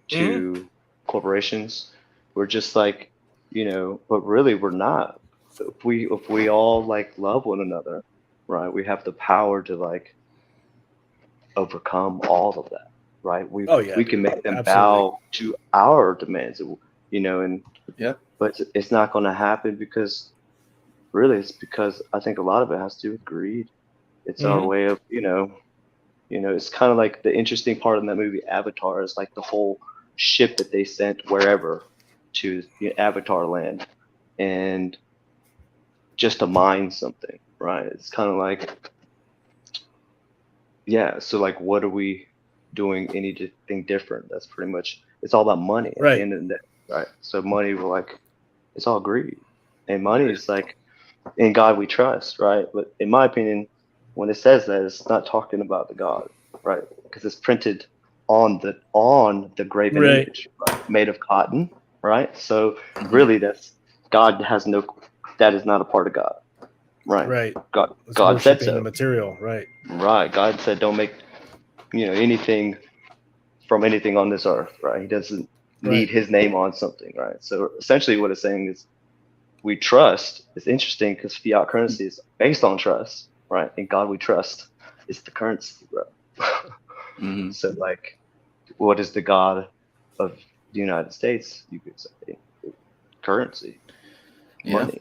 to corporations. We're just like, but really we're not. If we all like love one another, right, we have the power to like overcome all of that, right? We dude. can make them Absolutely. bow to our demands, you know, and Yeah. but it's not going to happen because really it's because I think a lot of it has to do with greed. It's our way of, it's kind of like the interesting part in that movie Avatar is like the whole ship that they sent wherever to Avatar land and just to mine something, right? It's kind of like, yeah. So like, what are we doing anything different? That's pretty much, it's all about money at the end of the day, right? So money, we're like, it's all greed, and money is like, in God we trust, right? But in my opinion, when it says that, it's not talking about the God, right? Because it's printed on the graven image, right? Made of cotton, right? So really, that's God has no. That is not a part of God, right? Right. God said so. The material, right? Right. God said, don't make anything from anything on this earth, right? He doesn't need His name on something, right? So essentially, what it's saying is, we trust. It's interesting because fiat currency is based on trust, right? In God we trust. It's the currency, bro. So like, what is the God of the United States? You could say currency, money,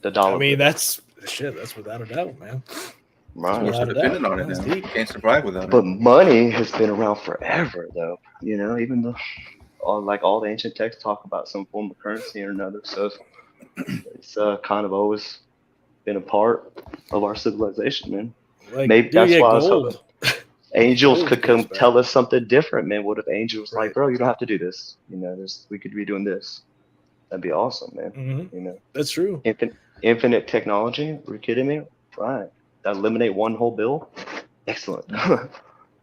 the dollar. I mean, that's without a doubt, man. Right. We're so dependent on it now. Can't survive without it. But money has been around forever, though. Even though all the ancient texts talk about some form of currency or another. So it's kind of always been a part of our civilization, man. Like, maybe that's why I was hoping angels could come back. tell us something different, man. What if angels like, bro, you don't have to do this. We could be doing this. That'd be awesome, man. That's true. Infinite technology. Are you kidding me? Right. That eliminate one whole bill. Excellent.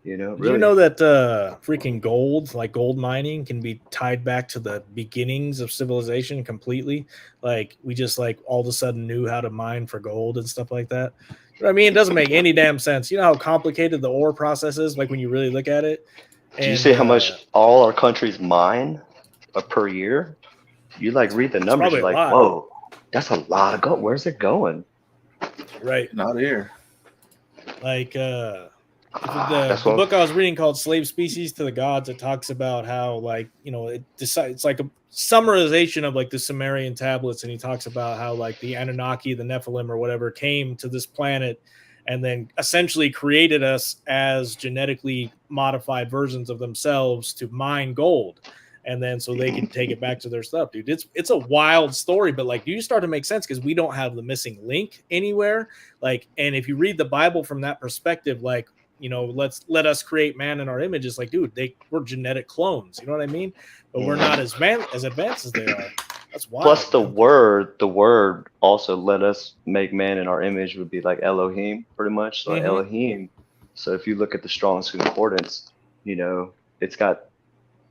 Really. Do you know that freaking gold, like gold mining, can be tied back to the beginnings of civilization completely? Like, we just like all of a sudden knew how to mine for gold and stuff like that. You know what I mean? It doesn't make any damn sense. You know how complicated the ore process is, like when you really look at it. Do you see how much all our countries mine per year? You like read the numbers, you're like, whoa, that's a lot of gold. Where's it going? Right. Not here. Like the book I was reading called Slave Species to the Gods, it talks about how, like, it's like a summarization of like the Sumerian tablets, and he talks about how like the Anunnaki, the Nephilim or whatever, came to this planet and then essentially created us as genetically modified versions of themselves to mine gold. And then so they can take it back to their stuff, dude. It's a wild story, but like, you start to make sense because we don't have the missing link anywhere. Like, and if you read the Bible from that perspective, like, let us create man in our image. It's like, dude, we're genetic clones. You know what I mean? But we're not as advanced as they are. That's wild. Plus the word also let us make man in our image would be like Elohim, pretty much. So Elohim. So if you look at the Strong's Concordance,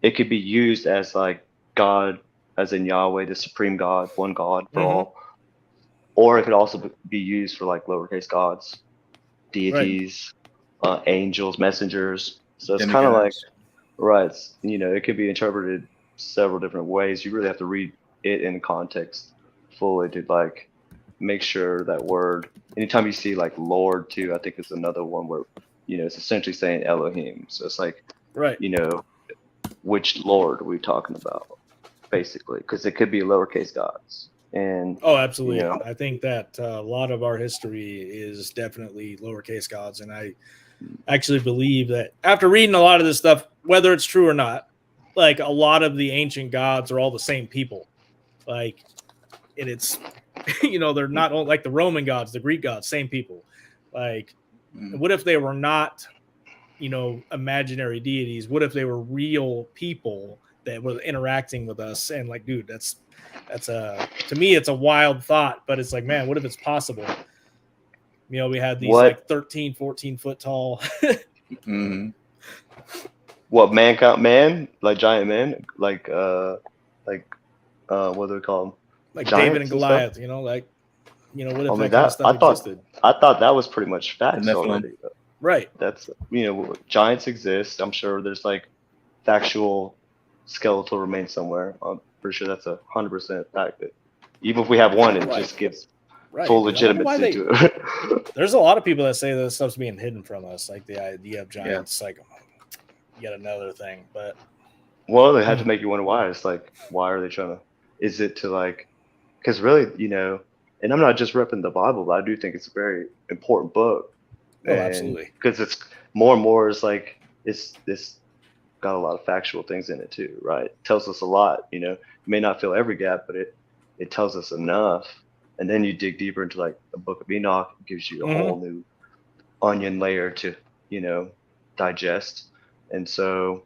it could be used as like God, as in Yahweh, the supreme God, one God for all. Or it could also be used for like lowercase gods, deities, angels, messengers. So it's kind of like, it could be interpreted several different ways. You really have to read it in context fully to like make sure that word. Anytime you see like Lord too, I think it's another one where, it's essentially saying Elohim. So it's like, which Lord are we talking about, basically? Because it could be lowercase gods. And absolutely. I think that a lot of our history is definitely lowercase gods, and I actually believe that after reading a lot of this stuff, whether it's true or not, like a lot of the ancient gods are all the same people. Like, and it's they're not all like the Roman gods, the Greek gods, same people. Like, what if they were not imaginary deities? What if they were real people that were interacting with us? And like, dude, that's to me, it's a wild thought, but it's like, man, what if it's possible? We had these like 13, 14 foot tall. What, man, like giant man, like what do we call them? Like David and Goliath, what if that kind of stuff existed? I thought that was pretty much facts already. Right. That's, giants exist. I'm sure there's like factual skeletal remains somewhere. I'm pretty sure that's 100% fact. That even if we have one, it just gives full legitimacy to it. There's a lot of people that say that stuff's being hidden from us, like the idea of giants. Like, yet another thing. But well, they had to make you wonder why. It's like, why are they trying to? Is it to like? Because really, and I'm not just repping the Bible, but I do think it's a very important book, oh, and absolutely. because it's more and more, it's like it's got a lot of factual things in it too, right? It tells us a lot. You may not fill every gap, but it tells us enough. And then you dig deeper into like the Book of Enoch, it gives you a whole new onion layer to digest, and so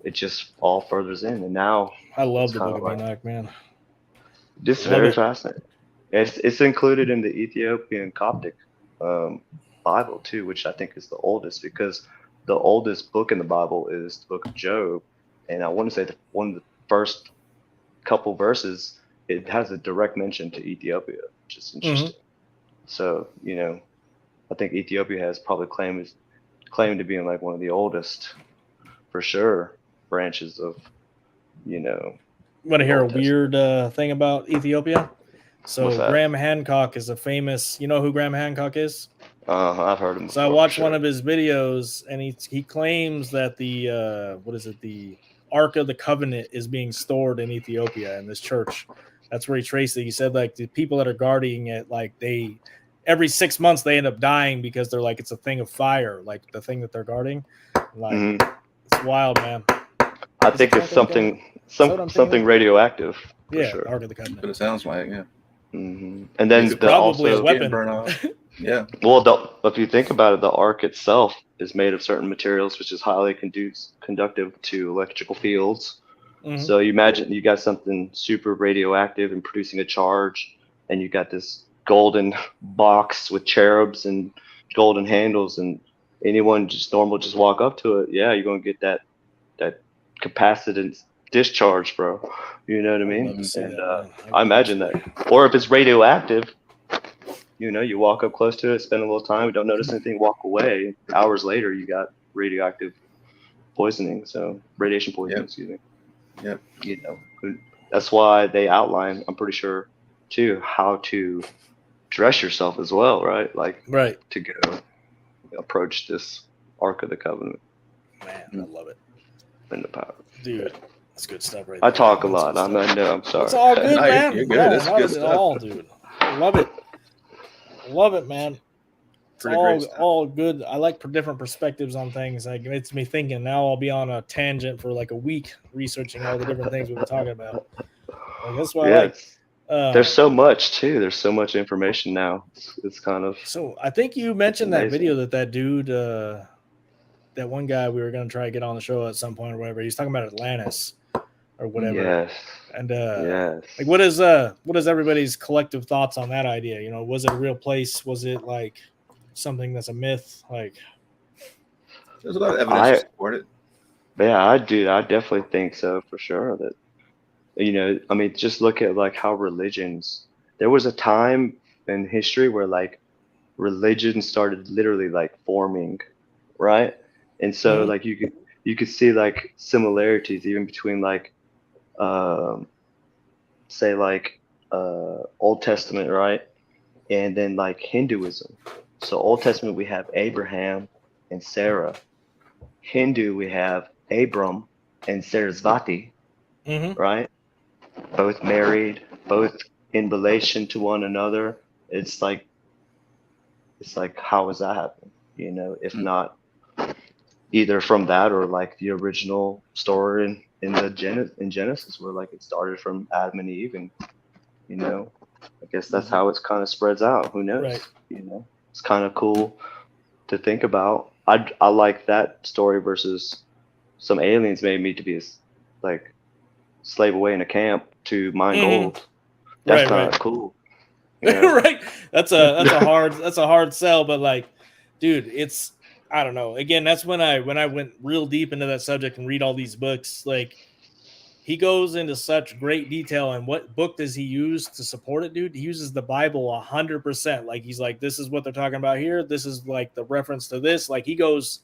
it just all furthers in. And now I love it's the kind Book of of like Enoch, man. this is Love very it. fascinating. It's included in the Ethiopian Coptic Bible too, which I think is the oldest, because the oldest book in the Bible is the Book of Job, and I want to say that one of the first couple verses, it has a direct mention to Ethiopia, which is interesting. So I think Ethiopia has probably claimed to being like one of the oldest, for sure, branches of Want to hear a Old Testament. weird thing about Ethiopia? So What's that? Graham Hancock is a famous. You know who Graham Hancock is? I've heard him before. So I watched for sure. one of his videos, and he claims that the Ark of the Covenant is being stored in Ethiopia in this church. That's where he traced it. He said like the people that are guarding it, like they every 6 months they end up dying because they're like it's a thing of fire, like the thing that they're guarding. Like it's wild, man. I think it's something radioactive. For Yeah, sure. the Ark of the Covenant. But it sounds like, yeah. And then It's probably also a weapon. Burn off. Yeah. Well, if you think about it, the arc itself is made of certain materials, which is highly conductive to electrical fields. So you imagine you got something super radioactive and producing a charge, and you got this golden box with cherubs and golden handles, and anyone just walk up to it, yeah, you're gonna get that capacitance discharge, bro. You know what I mean? And I imagine that. Or if it's radioactive, you walk up close to it, spend a little time, don't notice anything, walk away. Hours later, you got radioactive poisoning, so radiation poisoning, excuse me. Yep. That's why they outline, I'm pretty sure, too, how to dress yourself as well, right? Like, to go approach this Ark of the Covenant. Man, I love it. In the power. Dude, that's good stuff right I there. talk a lot. I know, I'm sorry. It's all good, man. You're good. That's good stuff. All, dude. I love it. Love it, man. It's all good. I like different perspectives on things. Like, it makes me thinking. Now I'll be on a tangent for like a week researching all the different things we've been talking about. Like, that's why I like. There's so much too. There's so much information now. It's kind of. So I think you mentioned that video that dude, that one guy we were going to try to get on the show at some point or whatever. He's talking about Atlantis or whatever. Yes. And like, what is everybody's collective thoughts on that idea? Was it a real place? Was it like something that's a myth? Like, there's a lot of evidence to support it. Yeah, I definitely think so, for sure. That I mean, just look at like how religions. There was a time in history where like religion started literally like forming, right? And so like you could see like similarities even between like say like Old Testament, right? And then like Hinduism. So Old Testament we have Abraham and Sarah. Hindu we have Abram and Sarasvati, right? Both married, both in relation to one another. It's like how does that happen? If not either from that or like the original story in Genesis, where like it started from Adam and Eve, and I guess that's how it's kind of spreads out. Who knows? Right. It's kind of cool to think about. I like that story versus some aliens made me to be like slave away in a camp to mine gold. That's kind of cool. Right. That's a hard sell, but like, dude, it's, I don't know. Again, that's when I went real deep into that subject and read all these books. Like, he goes into such great detail. And what book does he use to support it, dude? He uses the Bible 100%. Like, he's like, this is what they're talking about here. This is like the reference to this. Like, he goes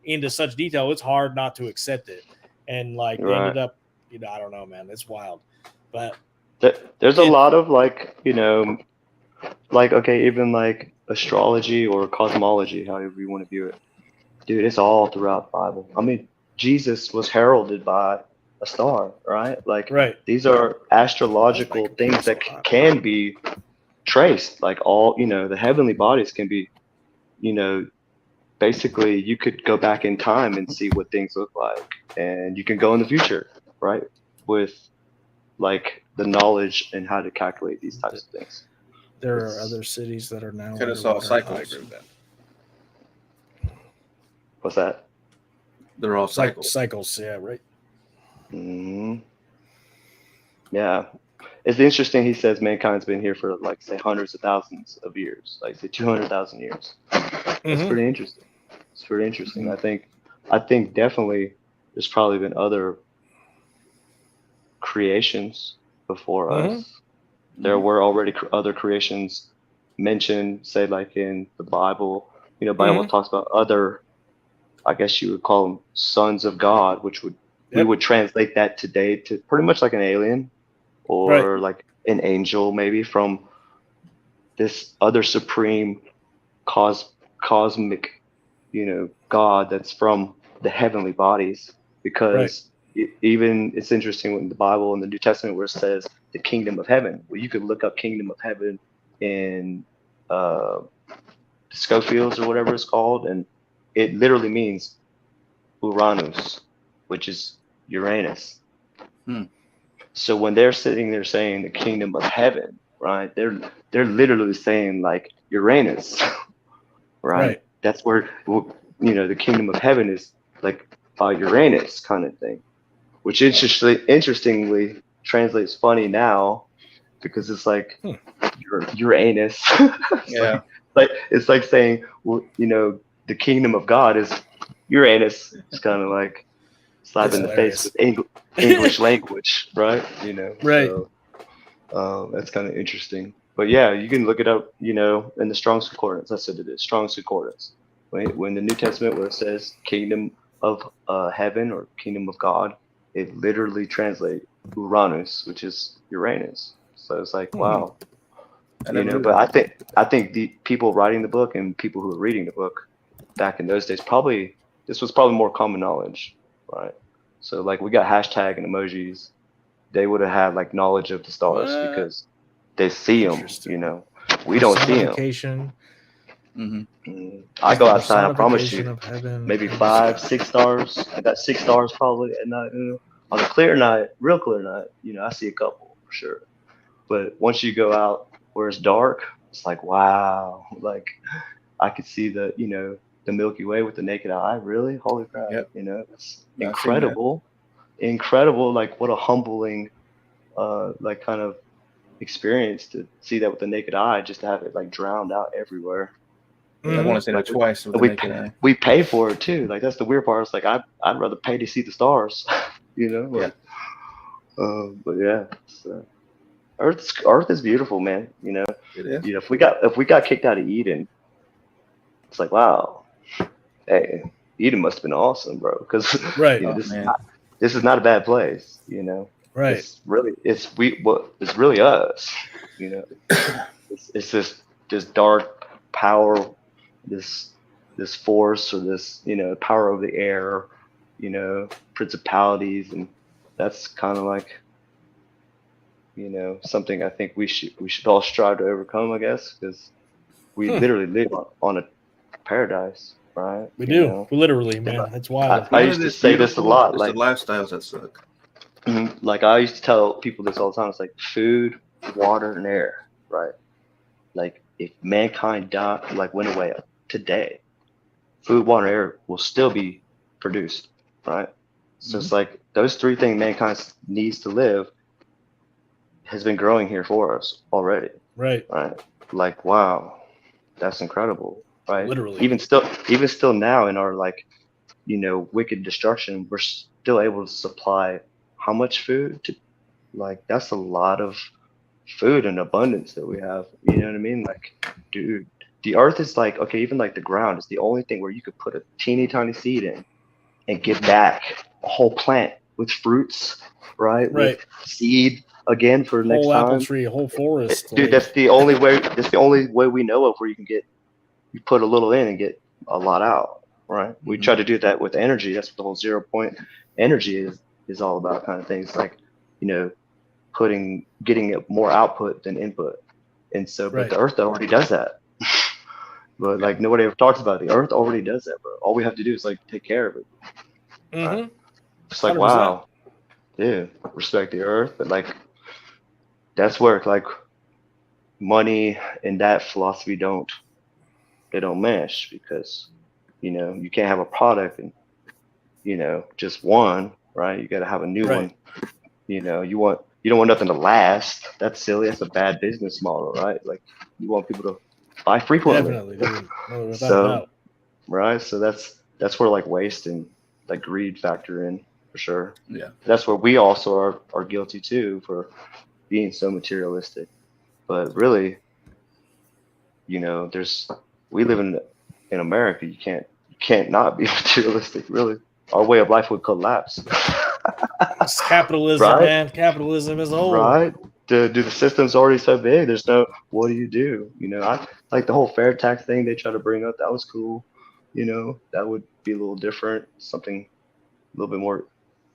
into such detail. It's hard not to accept it. And like, they ended up, I don't know, man. It's wild. But there's a lot of like, like, okay, even like astrology or cosmology, however you want to view it. Dude, it's all throughout the Bible. I mean, Jesus was heralded by a star, right? Like Right. these are astrological things that can be traced. Like all, the heavenly bodies can be, basically you could go back in time and see what things look like, and you can go in the future, right? With like the knowledge and how to calculate these types of things. There are other cities that are now Could have saw underwater. cycles. I agree with that. What's that? They're all cycles. Cycles, yeah, right. Mm-hmm. Yeah. It's interesting. He says mankind's been here for like say hundreds of thousands of years, like say 200,000 years. That's pretty interesting. It's pretty interesting. I think definitely there's probably been other creations before us. There were already other creations mentioned, say like in the Bible. Bible talks about other, I guess you would call them sons of God, which we would translate that today to pretty much like an alien or like an angel, maybe from this other supreme cosmic, God that's from the heavenly bodies. Because even it's interesting in the Bible in the New Testament where it says the kingdom of heaven. Well, you could look up kingdom of heaven in Schofields or whatever it's called, and it literally means Uranus, which is Uranus. So when they're sitting there saying the kingdom of heaven, right? They're literally saying like Uranus, right? That's where the kingdom of heaven is like by Uranus kind of thing, which interestingly translates funny now because it's like Uranus. Yeah. It's like saying, well, the kingdom of God is Uranus. It's kind of like slap in the face with English language, right? Right. So that's kind of interesting. But yeah, you can look it up, in the Strong's Concordance. I said it is Strong's Concordance. When the New Testament where it says kingdom of heaven or kingdom of God, it literally translates Uranus, which is Uranus. So it's like, wow. But I think the people writing the book and people who were reading the book back in those days this was probably more common knowledge, right? So like we got hashtag and emojis. They would have had like knowledge of the stars because they see them. We don't see them. I go outside. I promise you, maybe 5, 6 stars. I got 6 stars probably at night. On a clear night, real clear night, I see a couple for sure. But once you go out where it's dark, it's like, wow, like I could see the Milky Way with the naked eye. Really? Holy crap. It's incredible. Incredible. Like what a humbling, like kind of experience to see that with the naked eye, just to have it like drowned out everywhere. I want to say that twice with the naked eye. We pay for it too. Like that's the weird part. It's like I'd rather pay to see the stars, But yeah, Earth is beautiful, man. It is. If we got kicked out of Eden, it's like wow, hey, Eden must have been awesome, bro. Because this is not a bad place, Right. It's really us, It's this dark power, this force or this power of the air, principalities, and that's kind of like something I think we should all strive to overcome, I guess, because we literally live on a paradise, right? We do. Literally, man. It's wild. I used to say this a lot. It's like the lifestyles that suck. Like I used to tell people this all the time. It's like food, water, and air, right? Like if mankind went away today, food, water, air will still be produced, right? So it's like those 3 things mankind needs to live has been growing here for us already. Right. Like wow, that's incredible, right? Literally. Even still now in our wicked destruction, we're still able to supply how much food to, like that's a lot of food and abundance that we have. You know what I mean? Like, dude, the earth is like, okay, even like the ground is the only thing where you could put a teeny tiny seed in and get back a whole plant with fruits, right? With seed again for next time. Whole apple tree, a whole forest. Dude, that's the only way we know of where you put a little in and get a lot out. right? We Mhm. try to do that with energy. That's what the whole 0 point energy is all about, kind of things. Like, you know, getting more output than input. And so, but Right. the Earth already does that. But like nobody ever talks about it. The Earth already does that, bro. All we have to do is like take care of it. Right? It's like 100%. wow, yeah, respect the Earth, but like that's where like money and that philosophy don't mesh, because you can't have a product and just one, right? You got to have a new Right. one. You don't want nothing to last. That's silly. That's a bad business model, right? Like you want people to buy frequently. Definitely, dude. Without a So doubt. right, so that's where like waste and like greed factor in for sure. Yeah. That's where we also are guilty too, for being so materialistic. But really, we live in America. You can't not be materialistic. Really, our way of life would collapse. It's capitalism, Right? man. Capitalism as a whole. Right? Do the system's already so big? There's no. What do? I like the whole fair tax thing they try to bring up. That was cool. That would be a little different, something a little bit more,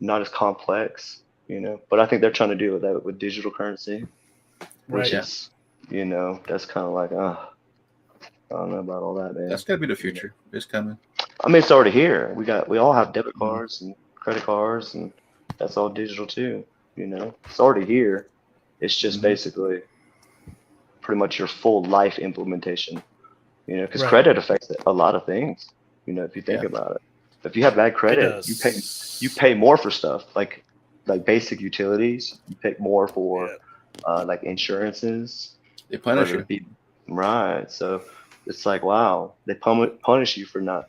not as complex. But I think they're trying to do that with digital currency, which Right. is, that's kind of like, I don't know about all that, man. That's got to be the future. It's coming. I mean, it's already here. We all have debit Mhm. cards and credit cards, and that's all digital too. It's already here. It's just Mhm. basically pretty much your full life implementation. Because Right. credit affects a lot of things. If you think Yeah. about it, if you have bad It credit, does. you pay more for stuff like basic utilities. You pay more for like insurances, They punish whether you. it be right. So it's like wow, they punish you for not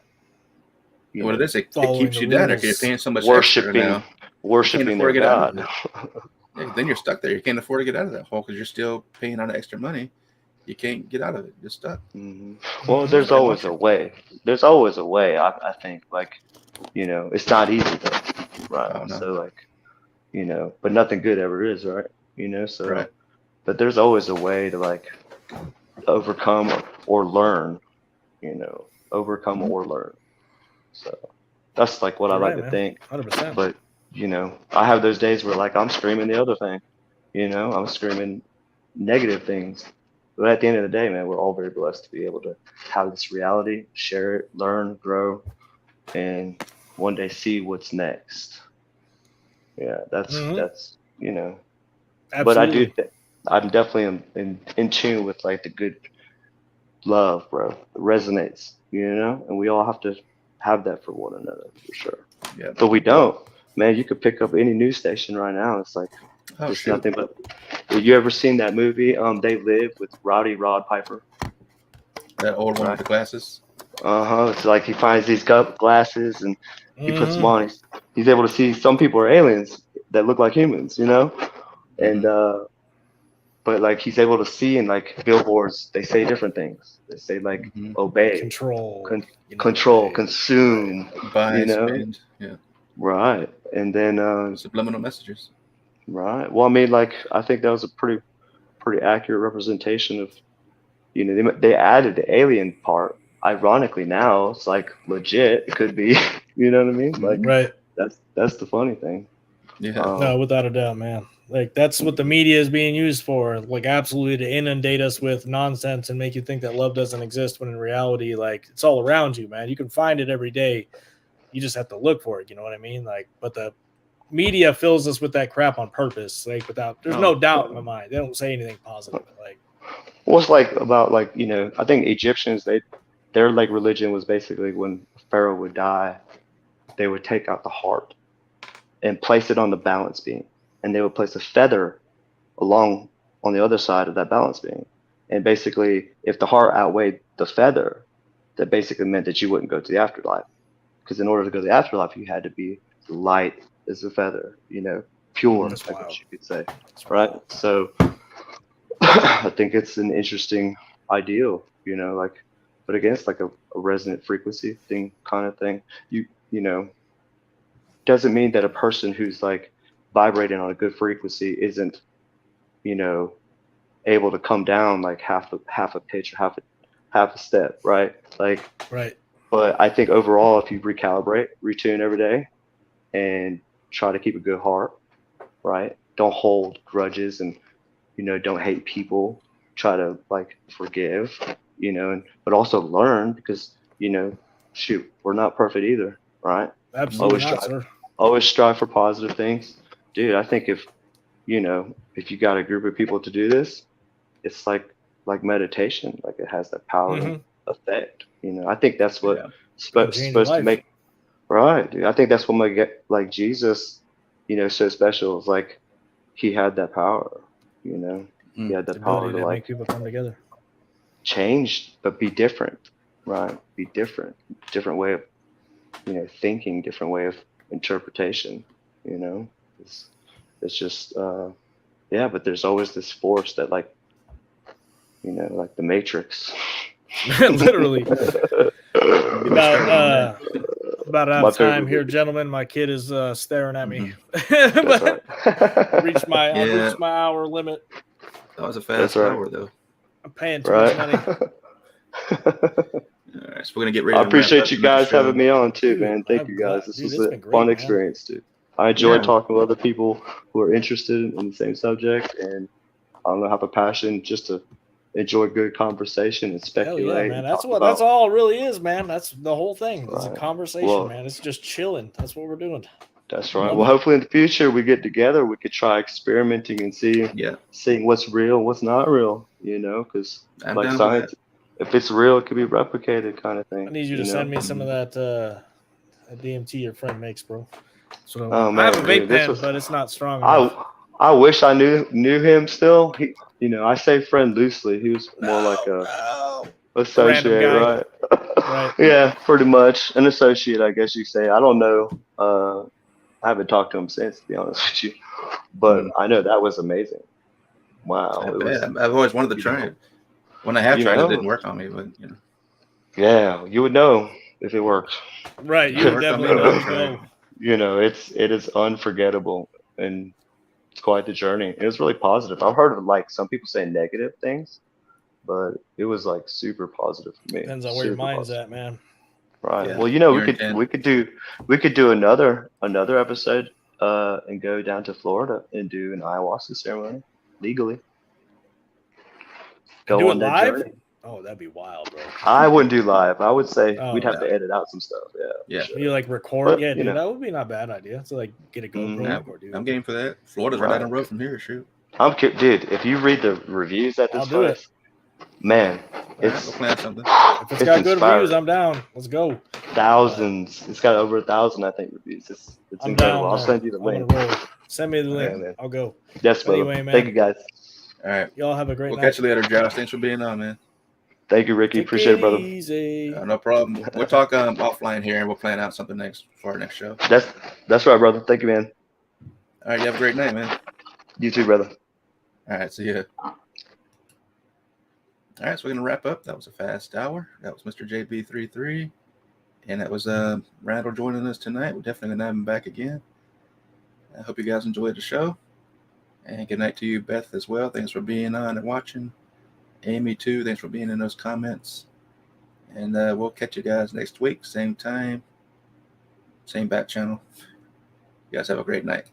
And what it is, it Following keeps the you down there. 'Cause rules. You're paying so much extra now. You can't worshiping afford their to get out of God. it. Yeah, then you're stuck there. You can't afford to get out of that hole because you're still paying all the extra money. You can't get out of it. You're stuck. hmm Well, Mhm. there's They always want a you. way. There's always a way. I think like it's not easy though, right? Oh no. So like but nothing good ever is, right? So Right. but there's always a way to like overcome or learn, overcome or learn. So that's like what I You're like right, to man. think. 100%. But I have those days where like I'm screaming the other thing. I'm screaming negative things. But at the end of the day, man, we're all very blessed to be able to have this reality, share it, learn, grow, and one day see what's next. Yeah, that's Mhm. that's But Absolutely. I'm definitely in tune with like the good love, bro. It resonates, and we all have to have that for one another for sure. Yeah. But we don't, man. You could pick up any news station right now. It's like Oh just shoot. nothing but. Have you ever seen that movie? They Live with Rod Piper. That old one with Right. the glasses. It's like he finds these glasses and he puts them Mhm. on. He's able to see some people are aliens that look like humans, and Mhm. but like he's able to see in like billboards, they say different things. They say like Mhm. obey, Control. control, Obey. consume, Buy, spend. Yeah. right? And then Subliminal messages. right. Well, I mean, like I think that was a pretty accurate representation of they added the alien part. Ironically, now it's like legit. It could be, you know what I mean? Like Mhm. Right. that's the funny thing. Yeah. No, without a doubt, man. Like that's what the media is being used for. Like absolutely to inundate us with nonsense and make you think that love doesn't exist when in reality, like it's all around you, man. You can find it every day. You just have to look for it. You know what I mean? Like, but the media fills us with that crap on purpose. Like there's no Oh. doubt in my mind. They don't say anything positive. Like What's like about like I think Egyptians their like religion was basically when Pharaoh would die, they would take out the heart and place it on the balance beam, and they would place a feather along on the other side of that balance beam. And basically, if the heart outweighed the feather, that basically meant that you wouldn't go to the afterlife. Because in order to go to the afterlife, you had to be light as a feather, pure, that's I guess wild. you could say, That's right? wild. So I think it's an interesting ideal, like, but again, it's like a resonant frequency thing, kind of thing. You know, doesn't mean that a person who's like vibrating on a good frequency isn't, you know, able to come down like half a pitch or half a step, right? Like Right. But I think overall, if you recalibrate, retune every day, and try to keep a good heart, right? Don't hold grudges, and don't hate people. Try to like forgive, but also learn, because shoot, we're not perfect either, right? Absolutely Always not, strive, sir. always strive for positive things, dude. I think if you got a group of people to do this, it's like meditation. Like, it has that power and effect. I think that's what Yeah. Can change your supposed to life. make right, dude. I think that's what make it like Jesus, so special. Is like he had that power. He had The that power ability to to make like people come together. change, but be different, right? Be different way of thinking, different way of interpretation. It's it's just yeah, but there's always this force that like like the Matrix. Literally. About out My of time favorite here, movie. gentlemen. My kid is staring at me. That's But right. I've reached Yeah. my hour limit. That was a That's fast right. hour, though. I'm paying too Right. much money. All right, so we're gonna get ready I to wrap appreciate up you tonight's guys show. having me on too, Dude, man. Thank I'm you glad. guys. This Dude, was it's a been great, fun man. experience, dude. I enjoy Yeah. talking with other people who are interested in the same subject, and I don't know, have a passion just to enjoy good conversation and Hell speculate yeah, man. and That's talk what that's about. all it really is, man. That's the whole thing. It's a Right. conversation, Well, man. It's just chilling. That's what we're doing. that's right. Love Well, it. hopefully in the future we get together. We could try experimenting and Yeah. seeing what's real, what's not real. Because I'm like down for that. science, if it's real, it could be replicated, kind of I thing. need you to send me some of that DMT your friend makes, bro. So Oh I have a man, vape dude, this pen, was. but it's not strong enough. I wish I knew him still. I say friend loosely. He was more like a No. Random associate, guy. right? Right. Yeah, pretty much an associate, I guess you say. I don't know. I haven't talked to him since, to be honest with you. But I know that was amazing. Wow, I it bet. was. I've always wanted to try it. When I have You tried it, it know, didn't work on me, but yeah, you would know if it worked. Right. You it would worked on me definitely enough know to to try it. go. It is unforgettable, and it's quite the journey. It was really positive. I've heard of like some people say negative things, but it was like super positive for me. Depends on where your Super mind's positive. at, man. Right. Yeah. Well, Your intent. we could do another episode and go down to Florida and do an ayahuasca ceremony legally. And Go do it on that live? journey. Oh, that'd be wild, bro. I wouldn't do live. I would say we'd Oh, have no. to edit out some stuff. Yeah. Yeah. For you sure. like record? But Yeah, dude, that would be not a bad idea. So like get a GoPro Yeah, record, dude. I'm game for that. Florida's right down the road from here. Shoot. dude. If you read the reviews at I'll this do it. place, man, All right, we'll it's plan something. If it's got good inspiring. reviews, I'm down. Let's go. Thousands. It's got over 1,000, I think, reviews. It's I'm incredible. down. I'll send you the I'm link. gonna roll. Send me the All link. right. man. I'll go. Yes, brother. Anyway, man. Thank you, guys. All right. Y'all have a great We'll night. catch you later, Josh. Thanks for being on, man. Thank you, Ricky. Take Appreciate it, brother. easy. No problem. We'll talk offline here, and we'll plan out something next for our next show. That's right, brother. Thank you, man. All right. You have a great night, man. You too, brother. All right. See ya. All right. So we're gonna wrap up. That was a fast hour. That was Mr JB333, and that was Randall joining us tonight. We're definitely gonna have him back again. I hope you guys enjoyed the show, and good night to you, Beth, as well. Thanks for being on and watching. Amy too. Thanks for being in those comments. And we'll catch you guys next week, same time, same back channel. You guys have a great night.